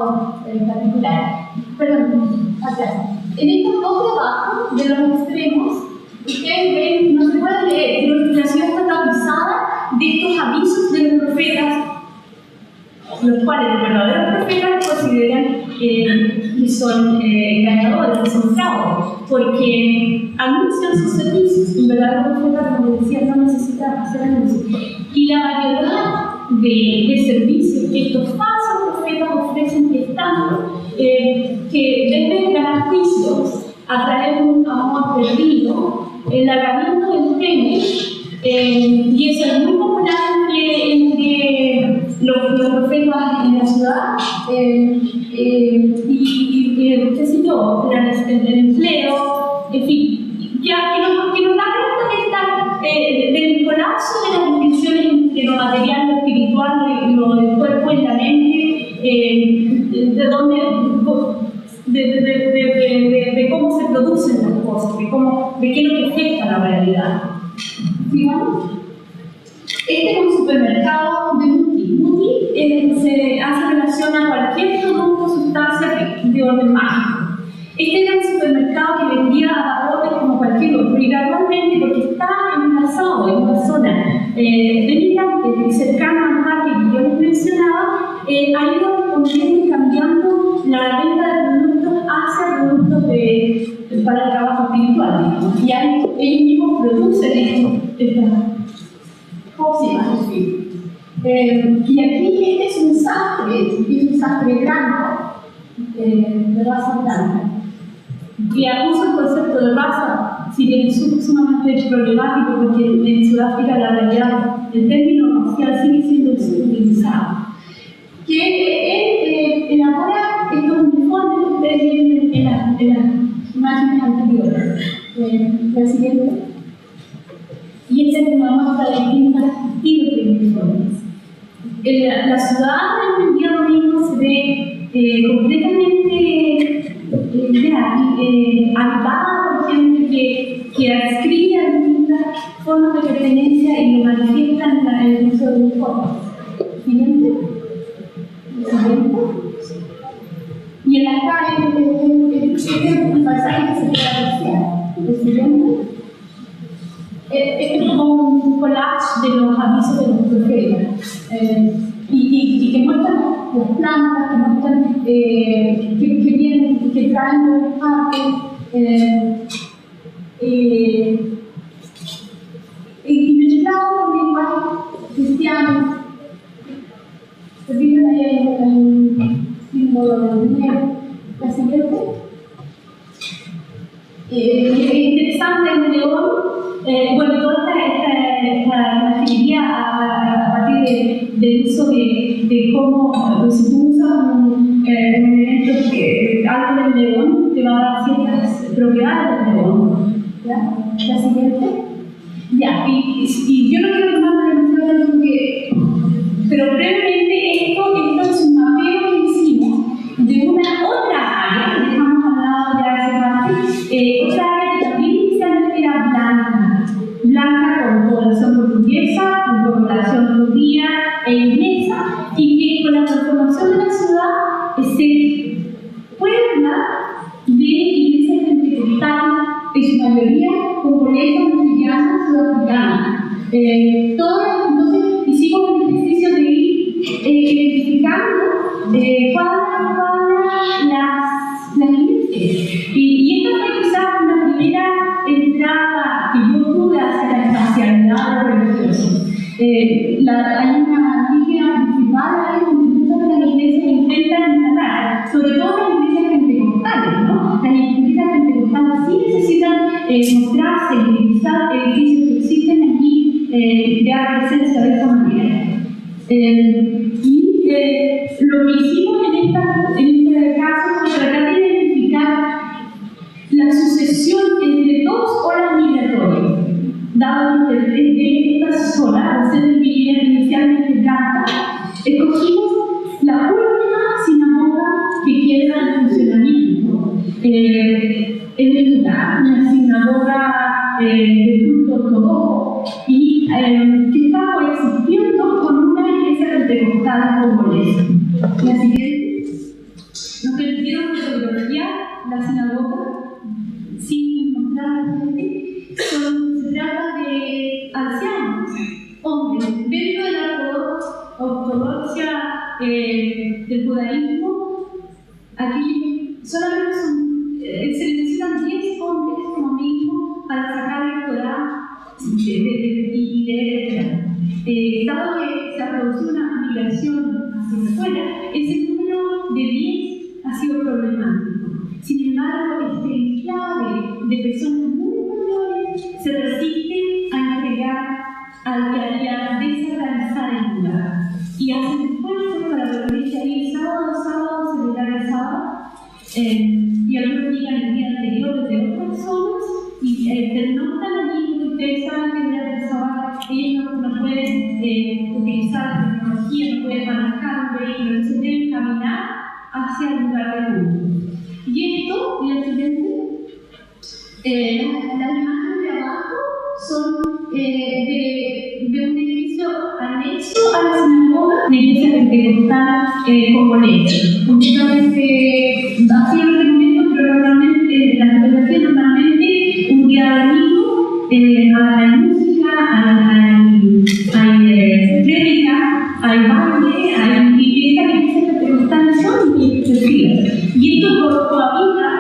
particular. Perdón, atrás. En estos dos debajo de los extremos, ustedes ven, no se puede leer, pero la ciudad está tapizada de estos avisos de los profetas, los cuales los verdaderos profetas consideran que son engañadores, que son fraudes, porque anuncian sus servicios. Un verdadero profeta, como decía, no necesita hacer anuncios. Y la variedad de servicios que estos falsos profetas ofrecen es tanto que deben ganar juicios, atraer un amor perdido, el alargamiento del tren, y eso es muy popular entre los profetas en la ciudad, y qué sé yo, el empleo, en fin, que nos da cuenta del colapso de las distinciones entre lo material, lo espiritual, lo del cuerpo y la mente, de cómo se producen las cosas, de qué es lo que afecta la realidad. Digamos, este es un supermercado de Muti. Muti se hace relación a cualquier producto o sustancia de orden mágico. Este era un supermercado que vendía abarrotes como cualquier otro, y gradualmente, porque está emplazado en una zona de migrantes cercana al mar que yo les mencionaba, ha ido respondiendo y cambiando la venta de productos hacia productos para el trabajo espiritual, digamos. Y ellos mismos producen estas pócimas, en fin. Y aquí este es un sastre blanco, de raza blanca. Y uso el concepto de raza, si bien es sumamente problemático, porque en Sudáfrica la realidad, el término racial sigue siendo utilizado. Que él elabora estos uniformes que ustedes ven imágenes anteriores. La siguiente. Y esta es una muestra de distintos estilos de uniformes. La ciudad en el día domingo se ve completamente habitada por gente que adscribe distintas formas de pertenencia y lo manifiestan en el uso de uniformes. Siguiente. Y en la calle existe un pasaje que se puede apreciar. El siguiente. Es como un collage de los avisos de los profetas y que muestran las plantas, que muestran que traen los parques y mezclado con lenguaje cristiano. Se fijan ahí hay un símbolo del dinero. La siguiente. Es interesante el león. Bueno, toda esta imaginería a partir del uso de cómo si tú usas un elemento algo del león, te va a dar ciertas propiedades del león. ¿Ya? La siguiente. Ya, y yo no quiero tomar la porque, pero brevemente esto es un mapeo que hicimos de una otra área, dejamos al lado ya ese parte, otra área que también inicialmente era blanca con población portuguesa, con población judía e inglesa, y que con la transformación de la ciudad se puebla de iglesias pentecostales, en su mayoría congoleñas, mexicanas, sudafricanas. Entonces hicimos el ejercicio de ir identificando cuadra a cuadra las iglesias. Y esta fue quizás la primera entrada que yo pude hacia la espacialidad religiosa. Hay una línea principal ahí donde muchas de las iglesias intentan instalar, sobre todo las iglesias pentecostales, ¿no? Las iglesias pentecostales sí necesitan mostrarse y utilizar edificios que existen allí, crear presencia de esa manera. Lo que hicimos en este caso fue tratar de identificar la sucesión entre dos olas migratorias, dado que de esta sola, al ser dividida inicialmente blanca, escogimos la última sinagoga que queda en funcionamiento. Es una sinagoga de culto ortodoxo y que está coexistiendo con una iglesia pentecostal congolesa. La siguiente. Nos permitieron fotografiar la sinagoga sin mostrar a la gente. Se trata de ancianos, hombres, dentro de la ortodoxia del judaísmo. Aquí solamente se necesitan 10 hombres como mínimo para sacar el Torah y leer el Torah. Dado que se ha producido una migración hacia afuera, ese número de 10 ha sido problemático. Sin embargo, este enclave de personas muy mayores se resiste a entregar y a desacralizar el lugar. Y hacen esfuerzos para reunirse ahí sábado, celebrar el sábado. Y algunos llegan el día anterior desde otras zonas y no están allí porque ustedes saben que el día del sábado ellos no pueden utilizar tecnología, no pueden manejar un vehículo, entonces deben caminar hacia el lugar del culto. Y esto, y la siguiente, las imágenes de abajo son de un edificio anexo a la sinagoga, una iglesia pentecostal congolesa. Completamente vacío en este momento, pero normalmente la fotografía normalmente un día domingo hay música, hay prédica, hay baile, y estas iglesias pentecostales son iglesias. Y esto cohabita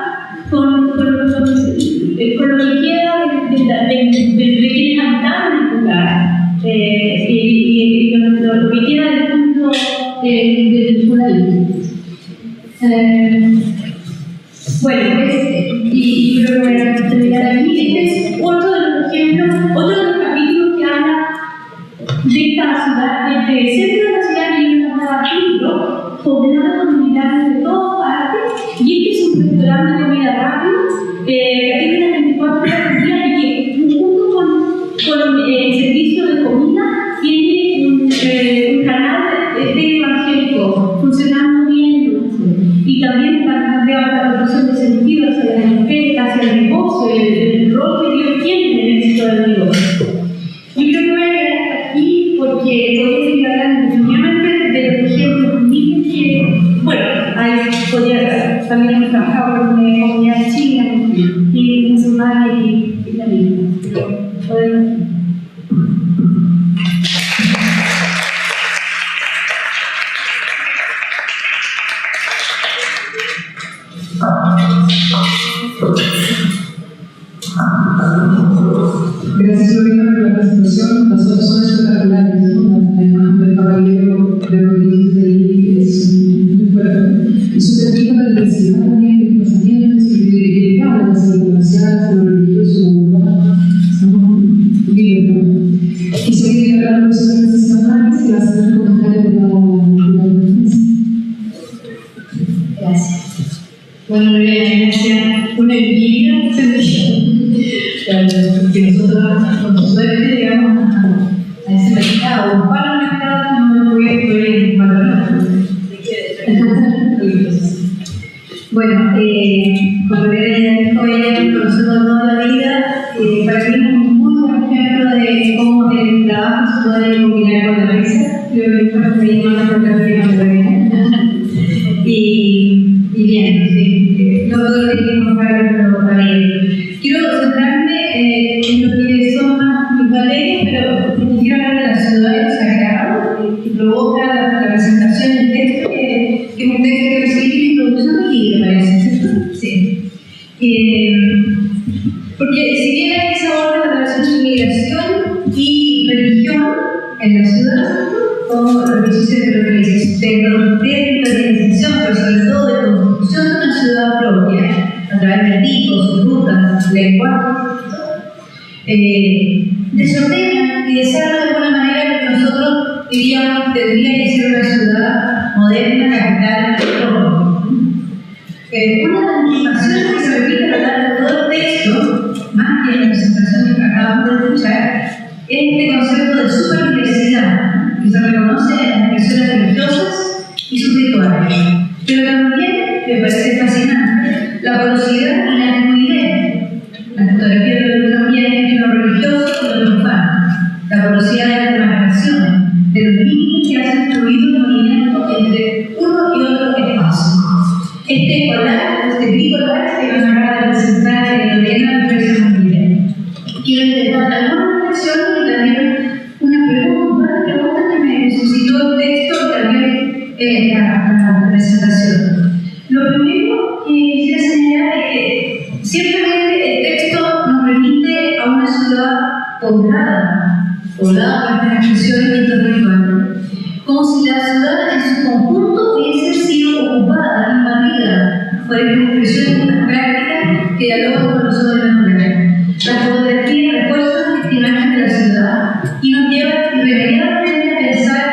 con lo que queda de quienes habitaban el lugar y lo que queda del punto del judaísmo. Bueno, y creo que voy a terminar aquí. Este es otro de los ejemplos, otro de los capítulos que habla de esta ciudad, desde el centro de la ciudad y una capítulo poblado con militares de todas partes, y este es un restaurante de comida rápida que atienden las 24 horas del día y que junto con el servicio de comida tiene un canal de evangélico funcionando bien, y también la producción de sentido hacia la gente, hacia el negocio, el rol que Dios tiene en el éxito del negocio. Yo creo que voy a quedar aquí porque voy a seguir hablando definitivamente de los ejemplos mismos que, bueno, ahí podría también hemos trabajado con una comunidad china y musulmana y la misma. Podemos. Gracias, Lorena, por la presentación. Las fotos son espectaculares, ¿no? Además del caballero de rodillas de ahí es muy fuerte. Y su perfil de diversidad también, de pensamientos y de las comerciales, de lo religioso, de lo urbano. Estamos libres, ¿no? Y seguir hablando sobre las escalares y hacer un comentario de la audiencia. Gracias. Bueno, Lorena, gracias. Una envidia porque nosotros con suerte llegamos a ese mercado, un par de mercados que no me voy a ir valorando. Bueno, como Lorena ya dijo, ella conocemos toda la vida, para mí es un muy buen ejemplo de cómo el trabajo se puede combinar con la risa. Creo que fue me dio una fotografía con Lorena. Y bien, sí, no todo lo que tenemos que hablar, pero para ello. Quiero centrarme en lo que son más mis valores, pero quiero hablar de la ciudad de los sagrados, que provoca la presentación del texto, que es un texto que recibí en la introducción aquí, ¿te parece? ¿Cierto? Sí. Porque si bien hay esa orden de relación de migración y religión en la ciudad, como lo que dice de territorialización, pero sobre todo de construcción de una ciudad propia, a través de ritos, rutas, lenguajes, desordena y desarma de alguna manera lo que nosotros diríamos tendría que ser una ciudad moderna, capital, propia. Una de las informaciones que se repite a lo largo de todo el texto, más que en la presentación que acabamos de escuchar, es este concepto de superdiversidad, que se reconoce en las expresiones religiosas y sus rituales. Pero también, me parece fascinante, la porosidad y la fluidez. La fotografía de también en lo religioso y lo profano. La porosidad de las relaciones, de los límites que hacen fluido el movimiento entre uno y otro espacio. Este tripolar que nos acaba de presentar Lorena me parece muy bien. Quiero intentar algunas reflexiones y también una pregunta que me suscitó el texto y también la presentación. Lo primero que quisiera señalar es que ciertamente el texto nos remite a una ciudad poblada por las expresiones interrituales, como si la ciudad en su conjunto hubiese sido ocupada, invadida por expresiones y prácticas que dialogan con lo sobrenatural. La fotografía refuerza esta imagen de la ciudad y nos lleva irremediablemente a pensar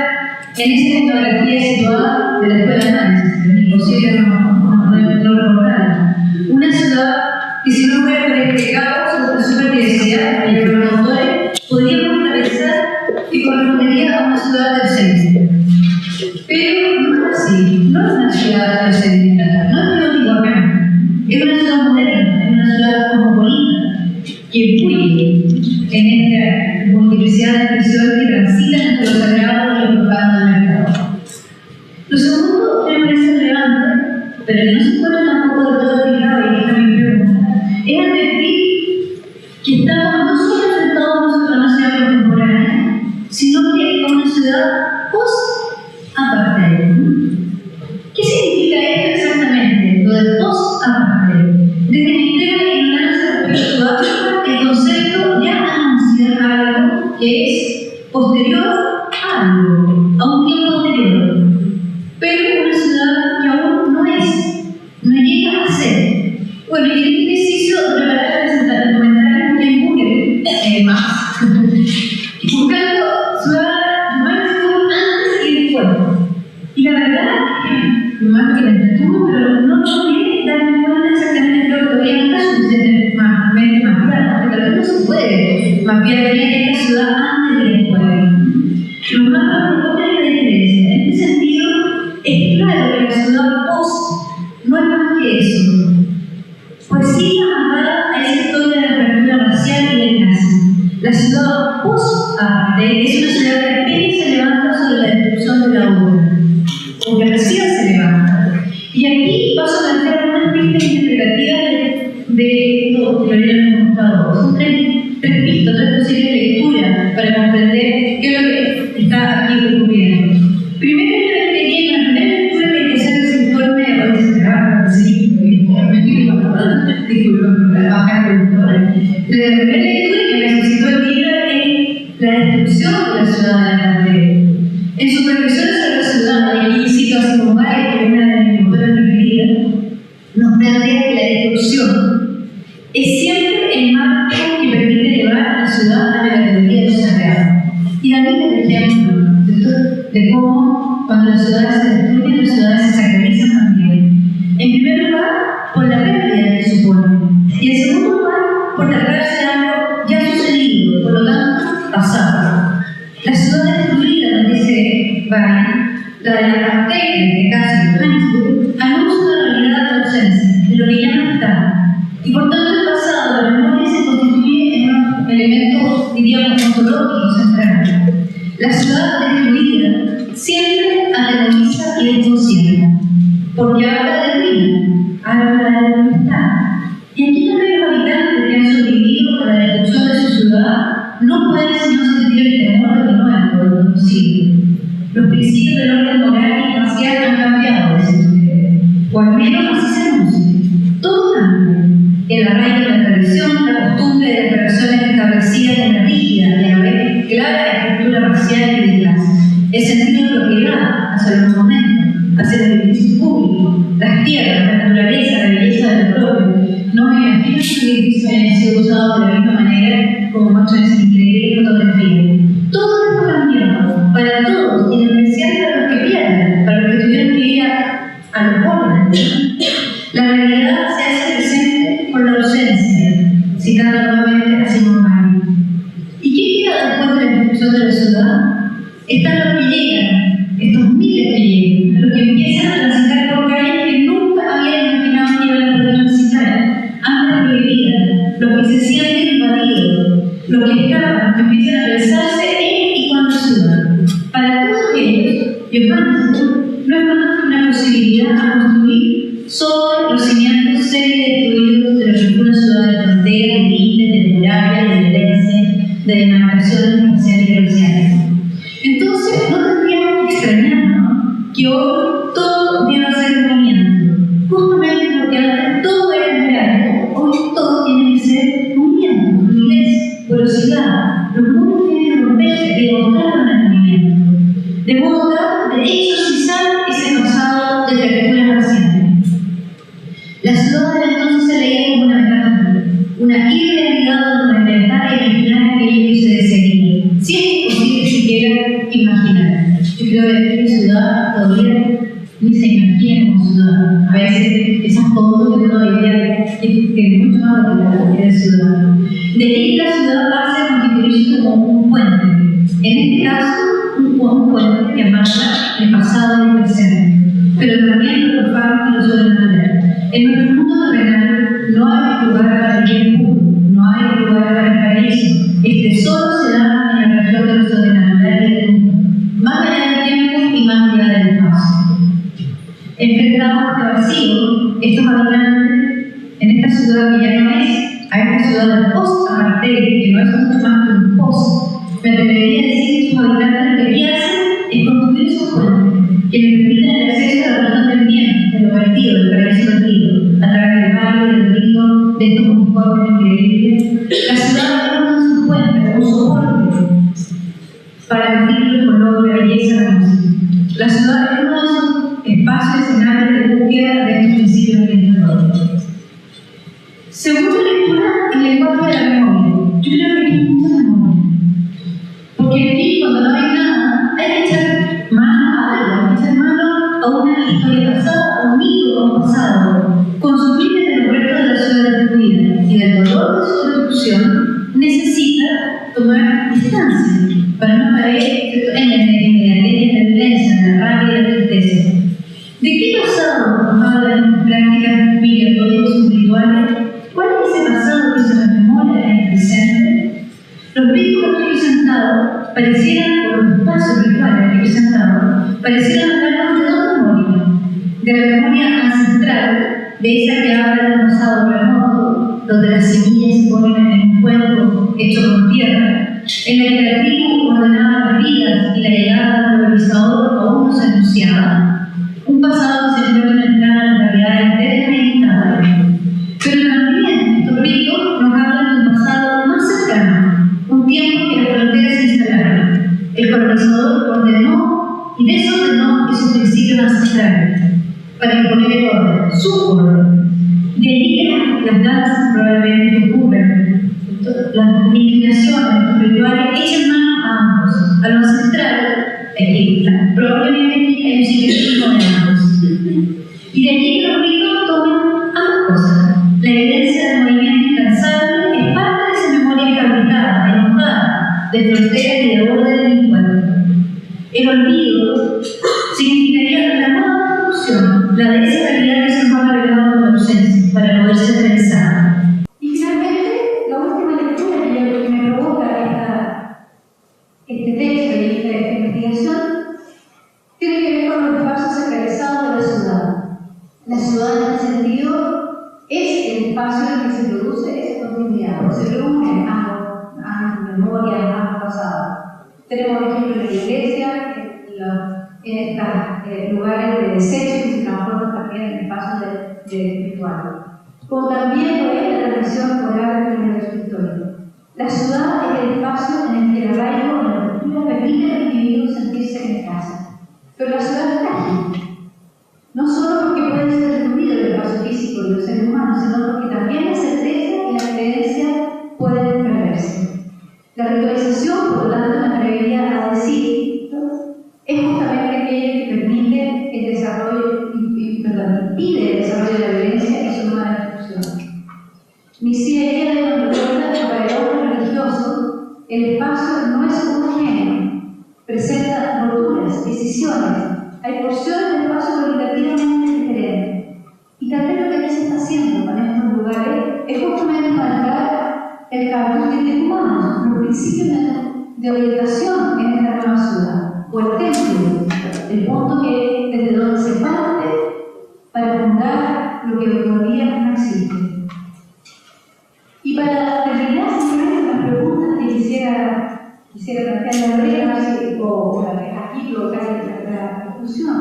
en esa fotografía situada de la escuela de Manchester, imposible no recordarla. Una ciudad que, si no fuera por este caos o por superdiversidad y por los autores, podríamos pensar que correspondería a una ciudad tercérista. Pero no es así, no es una ciudad tercérista, no es Teotihuacán, es una ciudad moderna, es una ciudad cosmopolita que fluye en esta multiplicidad de expresiones que transitan entre lo sagrado y lo profano del mercado. Lo segundo que me parece relevante, pero que no se encuentra tampoco de todo explicado, y esta es mi pregunta, es advertir que estamos no solo enfrentados a una ciudad contemporánea, sino que a una ciudad post-apartheid. ¿Qué significa esto exactamente? Lo de post-apartheid. Desde mi tema de ignorancia respecto a el concepto ya anuncia algo que es posterior a algo, a un tiempo anterior, pero una ciudad que aún no es, no llega a ser. Bueno, y este ejercicio de preparar la presentación, el comentario en Google, más, buscando ciudad antes y después. Y la verdad es que, más que la estuvo, pero no logré darme cuenta exactamente, creo que todavía no está suficiente mapear bien esta ciudad antes y después. Los mapas proponen la diferencia. En este sentido, es claro que la ciudad post no es más que eso. Poesía amarrada a esa historia de la fractura racial y de clase. La ciudad post-arte es una ciudad que apenas se levanta sobre la destrucción de la obra, porque recién se levanta. Y aquí vas a plantear unas pistas interpretativas de esto que lo habían mostrado. Son tres pistas, tres posibles lecturas para comprender qué es lo que está aquí ocurriendo. Primero, yo diría que la primera lectura que hay que hacer ese informe de la primera lectura que necesitó el libro es la destrucción de la ciudad de la Candela. En sus reflexiones sobre la ciudad, y aquí cito a Simón Weil, que es una de mis autoras preferidas, nos plantea que la destrucción es siempre el marco que permite llevar a la ciudad a la categoría de sagrado. Y también el ejemplo de cómo cuando las ciudades se destruyen, las ciudades se sacralizan también. En primer lugar, por la pérdida que supone. Y en segundo lugar, por tratarse de algo ya sucedido, por lo tanto, pasado. La ciudad destruida, nos dice Bain, la de la Castella, en este caso, anuncia una realidad de ausencia, de lo que ya no está. Y por tanto, el pasado, la memoria, se constituye en un elemento, diríamos, ontológico central. La ciudad destruida siempre atemoriza y desconcierta, porque habla de ruina, habla de la libertad. Y aquí también los habitantes que han sobrevivido a la destrucción de su ciudad no pueden sino sentir el temor de lo nuevo, de lo conocido. Los principios del orden moral y racial han cambiado, dicen ustedes, o al menos así se anuncia. Todo cambia. El arraigo de la tradición, la costumbre de las relaciones establecidas en la rígida y a la vez clara estructura racial y de clase, el sentido de propiedad hacia los momentos, hacia el edificio público, las tierras, la naturaleza, la belleza de lo propio. No me imagino que el edificio haya sido usado de la misma manera como muestran esa increíble fotografía. Todo esto ha cambiado para todos, y en especial para los que pierden, para los que tuvieron que ir a los bordes. La realidad se hace presente por la ausencia, citando nuevamente a Simón Weil. ¿Y qué queda después de la destrucción de la ciudad? Están los que llegan, estos miles que llegan, los que empiezan a transitar por calles que nunca habían imaginado que iban a poder transitar, antes prohibidas, los que se sienten invadidos, los que escapan, los que empiezan a pensarse en y con la ciudad. Para todos ellos, Johannesburg no es más que una posibilidad a construir sobre los cimientos semi-destruidos de lo que fue una ciudad de fronteras, de límites, de murallas, de violencia, de demarcaciones espaciales y raciales. Entonces, no tendríamos que extrañarnos que hoy todo debe ser movimiento. Justamente porque antes todo era muralla, hoy todo tiene que ser movimiento, fluidez, velocidad. Los mundos tienen que romperse y demostrarlo en el movimiento. De modo tal de exorcizar ese pasado de fracturas raciales. La ciudad de entonces se leía como una metáfora, una irrealidad donde inventar y imaginar aquello que se desearía. Si es posible siquiera imaginar. Yo creo que la ciudad todavía ni se imagina como ciudad. A veces esas fotos de una idea que tiene mucho más de la idea de ciudad. De ahí la ciudad pasa a constituirse como un puente. En este caso, un puente que amarra el pasado y el presente, pero también lo profano y lo sobrenatural. En nuestro mundo terrenal no hay lugar para el bien puro, no hay lugar para el paraíso. Este solo se da en la región de lo sobrenatural y del mundo, más allá del tiempo y más allá del espacio. Enfrentados a este vacío, estos habitantes en esta ciudad que ya no es, a esta ciudad del post-apartheid, que no es mucho más que un post, me atrevería a decir que estos habitantes lo que hacen es construir esos puentes que les permiten el acceso a la región del bien, de lo perdido, del paraíso perdido, a través del barrio, del ritmo, de estos uniformes increíbles. La ciudad es uno de sus puentes, un soporte para el ritmo, el color, la belleza, la música. La ciudad es uno de sus espacios escenarios de búsqueda de estos principios orientadores. Segunda lectura, el lenguaje de la memoria. Yo creo que aquí hay mucha memoria. Porque aquí, cuando no hay nada, hay que echar mano a algo, hay que echar mano a una historia pasada, a un mito, a un pasado. Consumir desde los restos de la ciudad destruida y del dolor de su destrucción necesita tomar distancia para no caer en la inmediatez, en la violencia, en la rabia y la tristeza. ¿De qué pasado nos hablan las prácticas migratorias y rituales? ¿Cuál es ese pasado que se nos memora en el presente? Los ritos aquí presentados parecieran, o los espacios rituales aquí presentados, parecieran hablarnos de dos memorias: de la memoria ancestral, de esa que habla del pasado remoto, donde las semillas se ponen en un cuenco hecho con tierra, en la que la tribu ordenaba las vidas y la llegada del globalizador aún no se anunciaba. Un pasado que se encuentra en el plano de realidades desconectadas. Pero también estos ritos nos hablan de un pasado más cercano, un tiempo que las fronteras se instalaron. El colonizador ordenó y desordenó esos principios ancestrales para imponer el orden, su orden. De allí que las danzas probablemente ocurren, las inclinaciones, los rituales, echan mano a ambos, a lo ancestral, probablemente hay un sincretismo de ambos. Y de allí que los ritos toman ambas cosas. La evidencia del movimiento incansable es parte de esa memoria fabricada, enojada, de fronteras y de orden en el cuerpo. El olvido significaría la nueva construcción, la de esa realidad que se nos ha revelado con la ausencia, para poder ser pensada. Y finalmente, la última lectura que me provoca este texto y esta investigación tiene que ver con los espacios sacralizados de la ciudad. La ciudad, en este sentido, es el espacio en el que se produce esa continuidad, se reúnen ambas memorias, ambas pasadas. Tenemos, por ejemplo, la iglesia, en estos lugares de desecho que se transforman también en espacios de ritual. Como también lo es la tradición oral de la escritorio. La ciudad es el espacio en el que el arraigo en la cultura permite al individuo sentirse en casa. Pero la ciudad es frágil. No solo porque puede ser destruido el espacio físico de los seres humanos, sino porque también la certeza y la creencia pueden perderse. La ritualización, por lo tanto, me atrevería a decir, es justamente aquella que permite el desarrollo, impide el desarrollo de la violencia y su nueva destrucción. Messier nos recuerda que para el hombre religioso el espacio no es homogéneo, presenta roturas, decisiones, hay porciones de espacio cualitativamente diferentes. Y tal vez lo que aquí se está haciendo en estos lugares es justamente marcar el carácter de humanos, los principios de orientación en esta nueva ciudad, o el templo, el punto que desde donde se parte para fundar lo que todavía no existe. Y para terminar, simplemente las preguntas que quisiera plantear la regla o aquí provocar la discusión.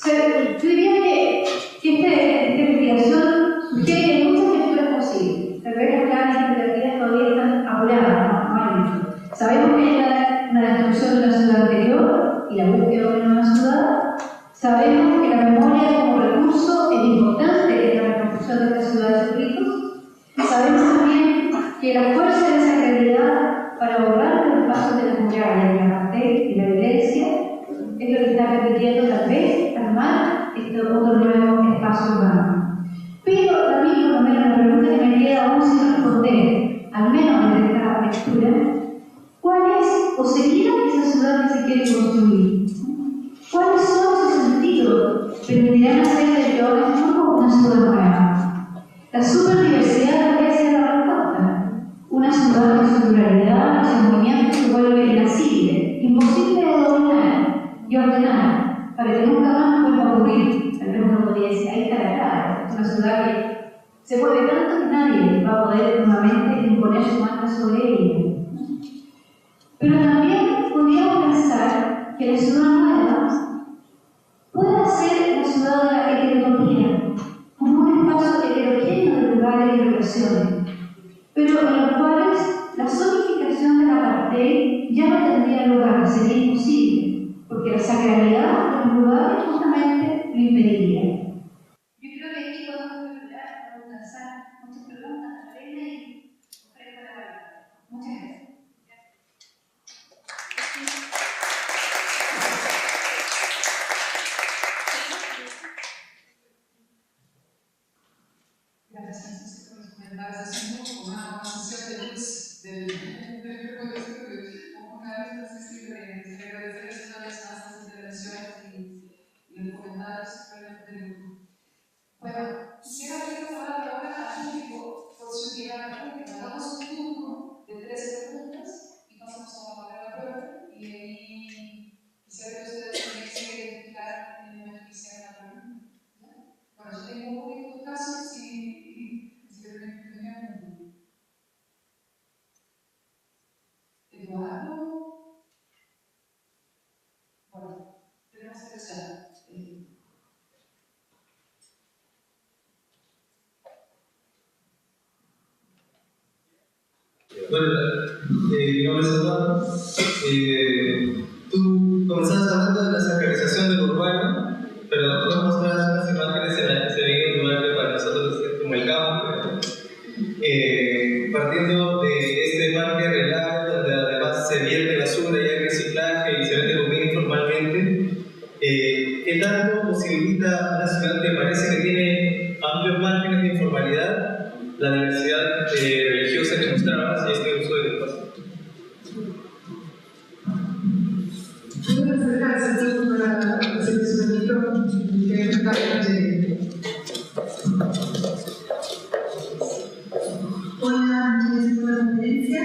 Yo diría que esta investigación sugiere que hay muchas lecturas posibles. Tal vez las claves interpretativas todavía están apuradas, no hay mucho. Sabemos que hay una destrucción de la ciudad anterior y la búsqueda de una nueva ciudad. Sabemos que la memoria como recurso es importante en la reconstrucción de esta ciudad de sus ritos. Y sabemos también que la fuerza de esa realidad para borrar los espacios de las murallas, la apartheid y la violencia es lo que está permitiendo tal vez armar este otro nuevo espacio urbano. Pero también, por lo menos, la pregunta que me queda aún sin responder, al menos en esta lectura, ¿cuál es o sería esa ciudad que se quiere construir? ¿Cuáles son sus sentidos que permitirán hacer de Yoga como una ciudad nueva? La superdiversidad debe ser la respuesta. Una ciudad con su pluralidad, su movimiento se vuelve inacible, imposible de dominar y ordenar, para que nunca más vuelva a ocurrir. Tal vez uno podría decir, ahí está la clave. Es una ciudad que se mueve tanto que nadie va a poder nuevamente imponer su marca sobre ella. Pero también podríamos pensar que la ciudad nueva pueda ser la ciudad de la heterotopía, como un espacio heterogéneo de lugares y relaciones, pero en los cuales la zonificación de la apartheid ya no tendría lugar, sería imposible, porque la sacralidad de los lugares justamente lo impediría. Yo creo que aquí podemos lanzar muchas preguntas a Lorena y ofrezco la palabra. Muchas gracias. Gracias, Francisco, por los comentarios. Es un poco una sesión de luz del Carlos, entonces sí, agradecerles una vez más las intervenciones y los comentarios realmente del grupo. Bueno, quisiera abrir la palabra ahora al público por su mirada pública. Hagamos un turno de 3 preguntas y pasamos a la palabra prueba. Y ahí quisiera que ustedes también se identificaran en el momento que hicieran la pregunta. Bueno, yo tengo un único caso y se me preguntan. Eduardo. Bueno, tenemos que empezar. Bueno, mi nombre es Eduardo. Tú comenzabas hablando de la sacralización del urbano, pero tú mostrabas unas imágenes en se veía un lugar que para nosotros es como el campo. Partiendo de este parque relado, donde además se vierte basura y hay reciclaje y se vende comida informalmente, ¿qué tanto posibilita una ciudad que parece que tiene amplios márgenes de informalidad la diversidad religiosa que mostrabas y este uso del espacio? Voy a acercarse a ti para hacer su micrófono y que el cambio llegue. Hola, muchas gracias por la conferencia.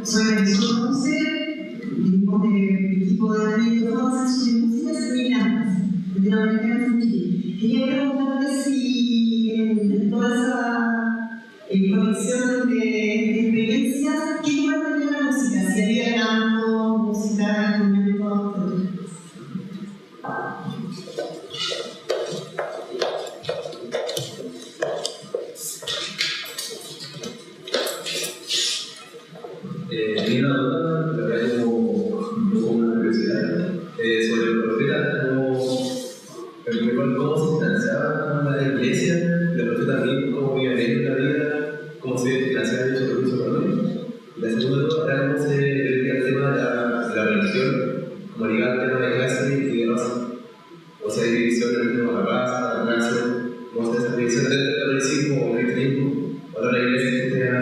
Soy Marisol Ponce, del equipo de Amigos de Músicas Feministas Latinoamericanas en Chile. Quería preguntarte si en toda esa colección de experiencias, ¿qué lugar tenía la música? Si había canto, música, instrumentos, Tenía una duda, la verdad como una curiosidad, sobre el profeta, cómo se financiaba la iglesia, el profeta mismo, cómo vivían en la vida, cómo se financiaba el servicio económico. La segunda duda era cómo se veía el tema de la religión, como ligado al tema de clase y de raza. O sea, hay división entre la raza, la clase, cómo se hace esa división dentro del catolicismo o el cristianismo, o la iglesia cristiana.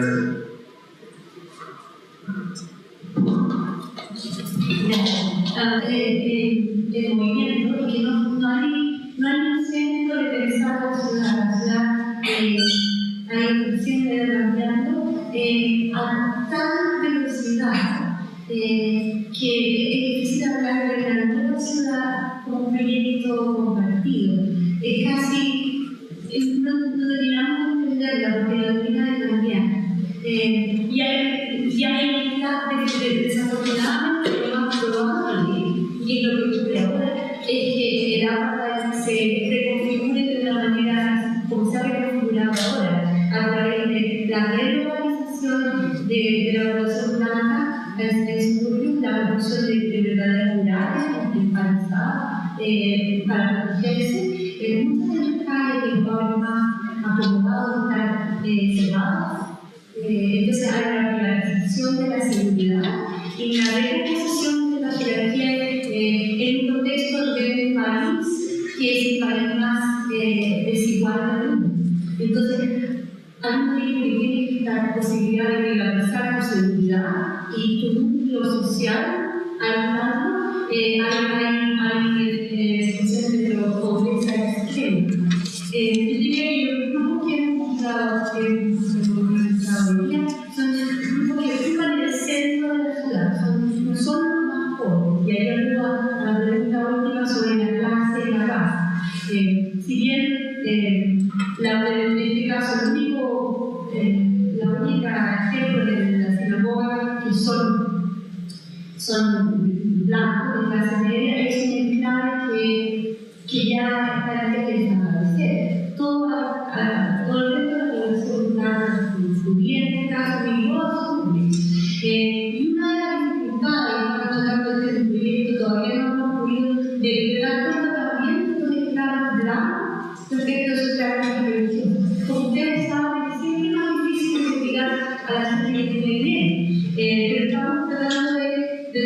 El movimiento y que no hay un centro de pensar la ciudad hay siempre cambiando a tal velocidad que es difícil hablar de la nueva ciudad como un proyecto compartido. Es casi, no terminamos de entenderla porque la termina de cambiar. Y hay desafortunadamente lo más probable, y es lo que ocurre ahora, es que el agua se reconfigure de una manera como se ha reconfigurado ahora, a través de la relocalización de la población blanca en suburbios, la producción de verdaderas murallas urbanizadas para protegerse. Muchas de las calles de los barrios más acomodados están cerradas. Entonces hay una privatización de la seguridad y la recomposición de la jerarquía en un contexto de un país que es el país más desigual del mundo. Entonces, al mismo tiempo que tiene la posibilidad de privatizar tu seguridad y tu núcleo social, al lado hay situaciones de pobreza extrema. Yo diría que los grupos que hemos usado hoy día son grupos que ocupan el centro de la ciudad, no son los más pobres. Y ahí ayuda a la pregunta última sobre la clase y la raza. Si bien en este caso la única ejemplo de la sinagoga que son blancos de clase media es un enclave que ya está en el desaparecer. Todo el resto de la población está descubriendo casos vigorosos. Y una de las dificultades, cuando de este proyecto, todavía no hemos podido dar cuenta también de estos enclaves blancos respecto a sus prácticas religiosas. Como ustedes saben, es siempre más difícil investigar a la gente que tiene bien, pero estamos tratando de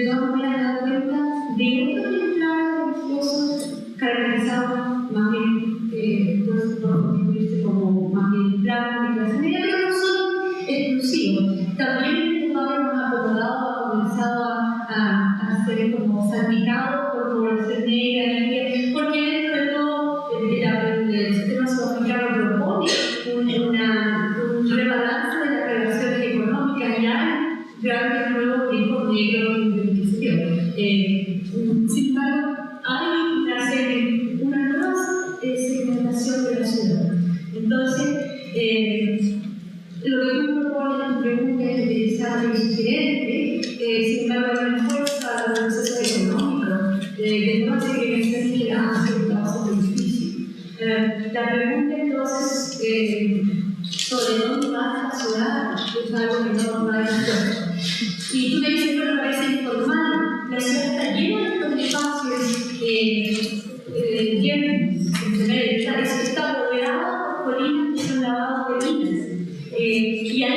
todas maneras dar cuenta de otros enclaves religiosos Lo que tú propones en tu pregunta es utilizar lo sugerente, sin embargo, hay una fuerza a los procesos económicos, que no hace que se quiera hacer un trabajo difícil. La pregunta entonces sobre dónde va a ciudad es algo que no hay respuesta. Y tú me dices, bueno, parece informal, la ciudad está llena de estos espacios está rodeada por colinas que son lavados de minas. Y hay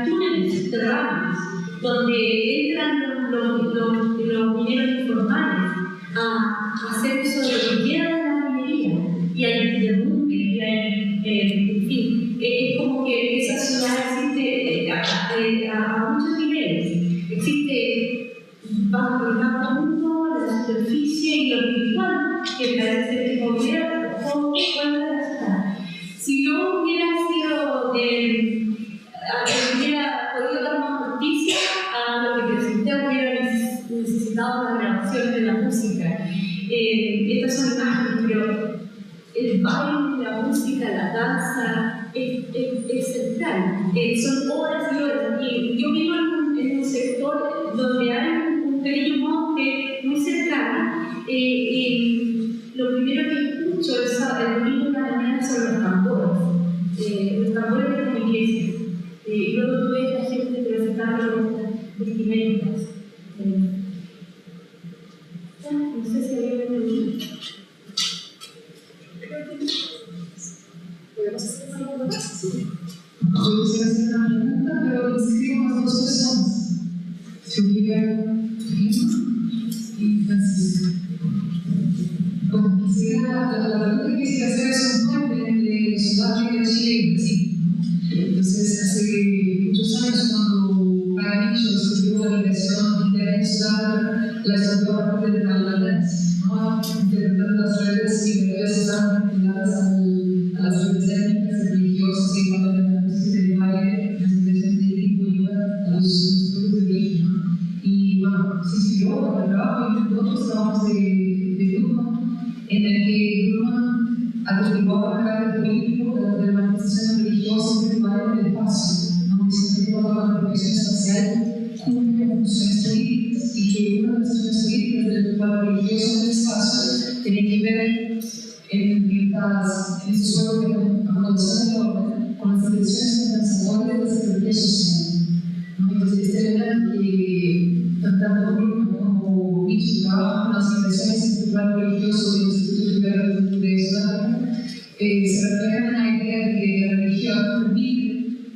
túneles subterráneos donde entran los mineros informales a hacer uso de lo que queda de la minería. Y hay derrumbe, y hay, en fin, es como que esa ciudad existe a muchos niveles. Existe bajo el más profundo, la superficie y lo espiritual, que parece que hubiera todo fuera de la ciudad. Si no hubiera sido, hubiera podido dar más justicia a lo que presenté, hubiera necesitado la grabación de la música. Estas son imágenes, pero el baile, la música, la danza es central. Son horas y horas. Y yo vivo en un sector donde hay un pequeño monte muy cercano. Lo primero que escucho el domingo de la mañana son los tambores de la iglesia. Y luego tú ves a la gente presentando las vestimentas. No sé si había un niño. ¿Podemos hacer una pregunta? Sí. Yo quisiera hacer una pregunta, pero escribo a dos personas. Silvia y Francisco. Bueno, la pregunta que quisiera hacer es un puente entre Sudáfrica, Chile y Brasil. Entonces, hace muchos años, cuando Carnicho escribió la migración interna en Sudáfrica, la escribió a partir de la dance, ¿no? Interpretando las redes migratorias que estaban vinculadas a las redes étnicas, religiosas y cuando la música de baile, las migraciones de tribu y a los pueblos de origen. Y bueno, se inspiró en el trabajo y en otros trabajos de Grumman, en el que Grumman atribuó a la político de la manifestación religiosa espiritual en el espacio, ¿no? Diciendo que toda la proyección espacial cumple con funciones políticas y que una de las funciones políticas del ritual religioso en el espacio tiene que ver en estos juegos de acomodación del orden con las intenciones compensatorias de la seguridad social, ¿no? Entonces, este elemento que tanto Grumman como Nietzsche trabajan con las intenciones del ritual religioso y los institutos liberales de Sudáfrica, se reflejan en la idea de que la religión permite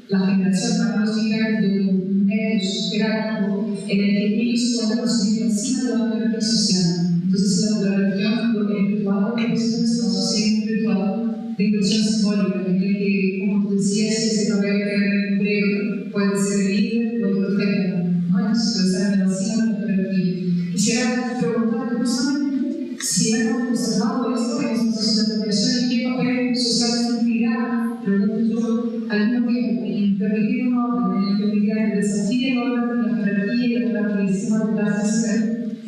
la generación para los migrantes de un medio jerárquico en el que ellos pueden consumir encima de la jerarquía social. Entonces, la religión, el ritual de inversión de espacio, es un ritual de inversión simbólica, en el que, como tú decías, ese papel que puede ser líder o el profeta, ¿no? Entonces, puede estar en la cima de la jerarquía. Quisiera preguntarte justamente si hemos observado esto en nuestra sociedad y qué papel social cumplirá, pregunto yo, al mismo tiempo, en permitir un orden en el que el migrante desafía el orden de la jerarquía y la sistema de clase social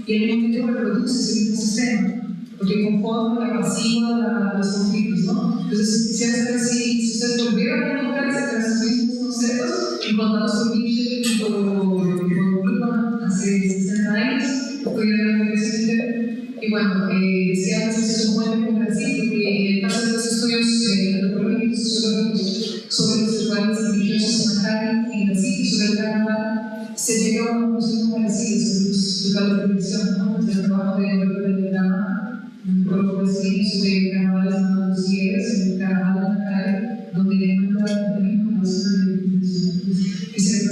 y al mismo tiempo reproduce ese mismo sistema, porque conforma la pasiva de los conflictos, ¿no? Entonces, quisiera saber si ustedes volvieron a encontrarse con esos mismos conceptos encontrados por Nietzsche y por Grumman hace 60 años, pudieron ver ese tema. Y bueno, decíamos que se supone con Brasil, porque en el caso de los estudios antropológicos y sociológicos sobre los rituales religiosos en Cali, en Brasil y sobre el carnaval, se llegó a una conclusión muy parecida sobre los rituales de religión, ¿no? Desde el trabajo de Roberto de Gama, un prólogo brasileño sobre carnavales en Andalucía, el carnaval en Cali, donde encuentra la misma relación de religión. Quisiera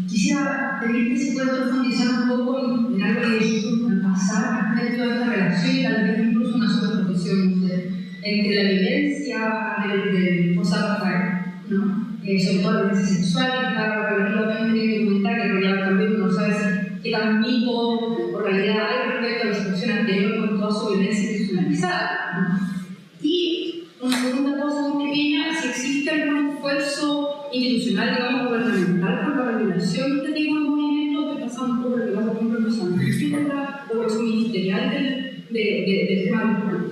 Quisiera pedirte si puedes profundizar un poco en algo que dijiste al pasar respecto a esta relación y tal vez incluso una superposición entre la vivencia del post-apartheid, ¿no? Sobre todo la violencia sexual, que está relativamente documentada, pero ya también uno sabe qué tan mito o realidad hay respecto a la situación anterior con toda su violencia institucionalizada, ¿no? Y una segunda cosa muy pequeña, si existe algún esfuerzo institucional, digamos, gubernamental por la regulación de este tipo de movimientos que pasan por el por ejemplo, la regulación ministerial del tema del pueblo.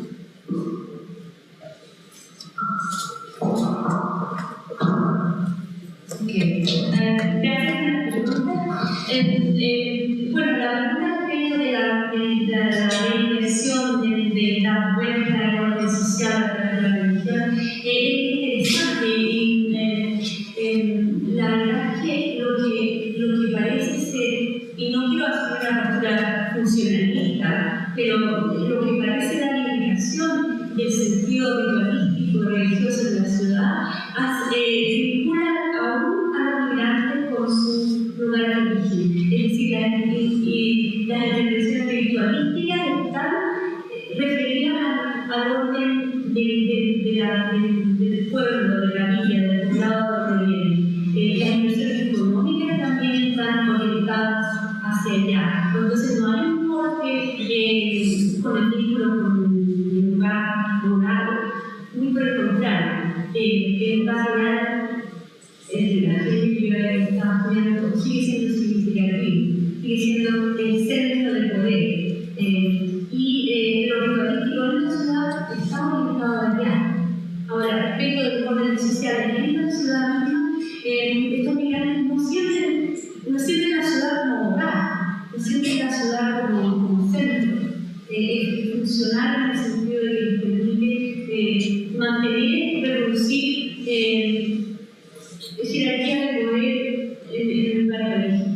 Gracias por la pregunta. Bueno, la pregunta respecto de la inversión de la vuelta al orden social de la religión es interesante y la verdad es que lo que parece ser, y no quiero hacer una postura funcionalista, pero lo que parece la limitación del sentido ritualístico religioso de la ciudad vincula aún a los migrantes con su lugar de origen. Es decir, las intervenciones ritualísticas están referidas al orden del pueblo, de la villa, del poblado donde vienen. Las inversiones económicas también están orientadas hacia allá. Entonces no hay un corte con el vínculo con el lugar rural, muy por el contrario. El lugar rural la gente que está apoyando sigue siendo significativo, sigue siendo el centro del poder. Y lo ritualístico en la ciudad está orientado allá. Ahora, respecto del orden social en la ciudad misma, estos migrantes no sienten la ciudad como hogar, no sienten la ciudad como centro. Es funcional en el sentido de que les permite mantener, reproducir jerarquía de poder en el lugar de origen.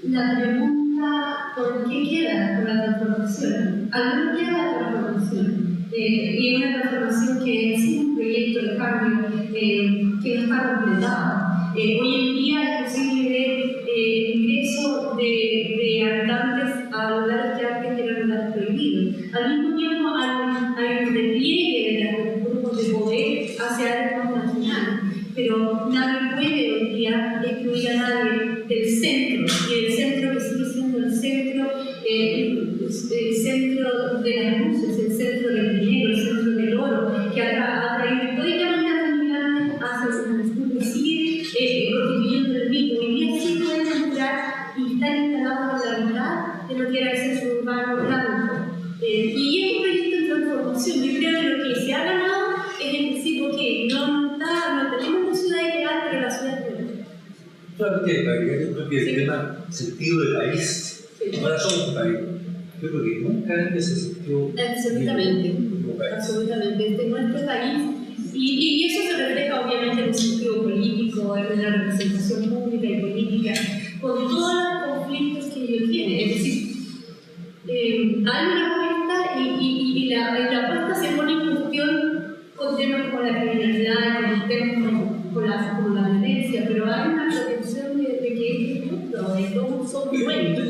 La pregunta, ¿por qué queda con la transformación? ¿A dónde queda la transformación? Y una transformación que es un proyecto de cambio que no está completado. Hoy en día es posible ver el ingreso de habitantes a lugares que antes eran lugares prohibidos. Al mismo tiempo hay un despliegue de los grupos de poder hacia áreas más marginales, pero nadie puede hoy día excluir a nadie del centro, y el centro que sigue siendo el centro de las luces, el centro del dinero, el centro del oro, que ha traído históricamente a los migrantes hacia el sur y sigue constituyendo el mito. Hoy día sí pueden entrar y están instalados a la mitad de lo que era el centro urbano blanco. Y es un proyecto de transformación. Yo creo que lo que se ha ganado es el principio que no tenemos una ciudad ideal, pero la ciudad es buena. Claro que yo creo que el tema sentido de país, ahora somos un país. Yo creo que nunca antes se sintió absolutamente, este es nuestro país y eso se refleja obviamente en el sentido político, en la representación pública y política, con todos los conflictos que ellos tienen. Es decir, hay una apuesta y la apuesta se pone en cuestión con temas como la criminalidad, con temas como la violencia, pero hay una protección de que este mundo, de todos son buenos.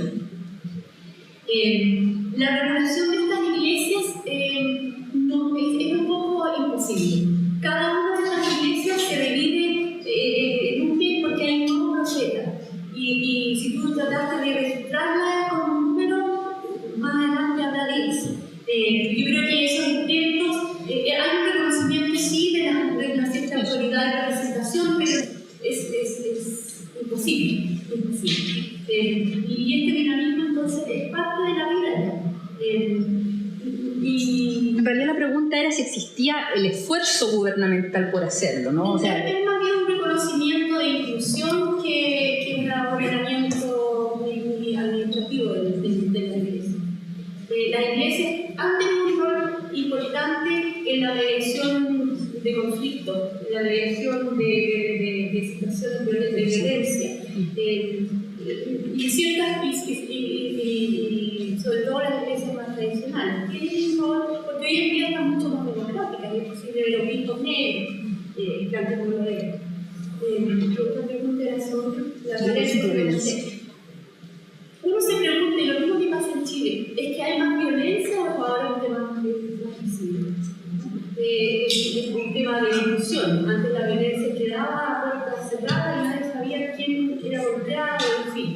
La regulación de estas iglesias no, es un poco imposible. Cada una de las iglesias se divide en un pie porque hay un nuevo profeta. Y si tú trataste de registrarla con un número, más adelante habla de eso. Yo creo que esos intentos, hay un reconocimiento sí de la cierta autoridad de representación, pero es imposible. Y este dinamismo entonces es parte de la vida. En realidad la pregunta era si existía el esfuerzo gubernamental por hacerlo, ¿no? O sea, es más bien un reconocimiento de inclusión que un ordenamiento muy administrativo de la iglesia. Las iglesias han tenido un rol importante en la mediación de conflictos, en la mediación de situaciones de violencia. Y ciertas, y sobre todo las iglesias más tradicionales, tienen un rol, porque hoy en día están mucho más democráticas, y es posible ver obispos negros, que antes no lo eran. Entonces, uno se pregunta, y lo mismo que pasa en Chile, ¿es que hay más violencia o ahora es un tema más visible? Es un tema de discusión. Antes la violencia quedaba a puertas cerradas y nadie sabía quién era golpeado, en fin.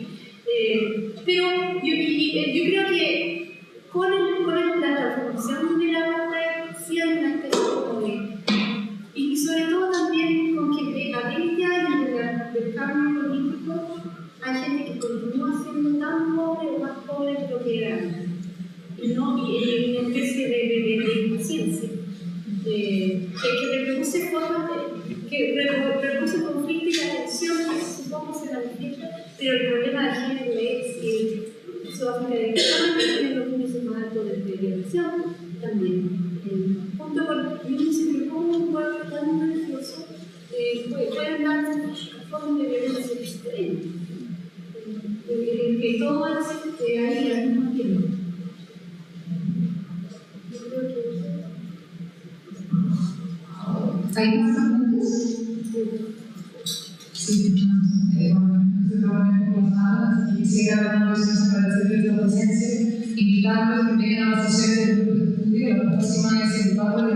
Pero yo creo que con la transformación de la banda sí hay una especie y sobre todo también con que a 20 años del cambio político hay gente que continúa siendo tan pobre o más pobre que lo que era antes. Y una especie de impaciencia que reproduce formas que reproduce conflicto y la tensión que supongo se manifiesta, pero el problema de género es Sudáfrica directamente en los índices más altos de violación también. Junto con, yo no sé cómo un pueblo tan religioso puede darse formas de violencia extrema. Que todo existe ahí al mismo tiempo. Yo creo que ¿hay más preguntas? Sí, quisiera una vez más agradecerles la presencia, invitarlos que vengan a la sesión del grupo de estudio. La próxima es el 4 de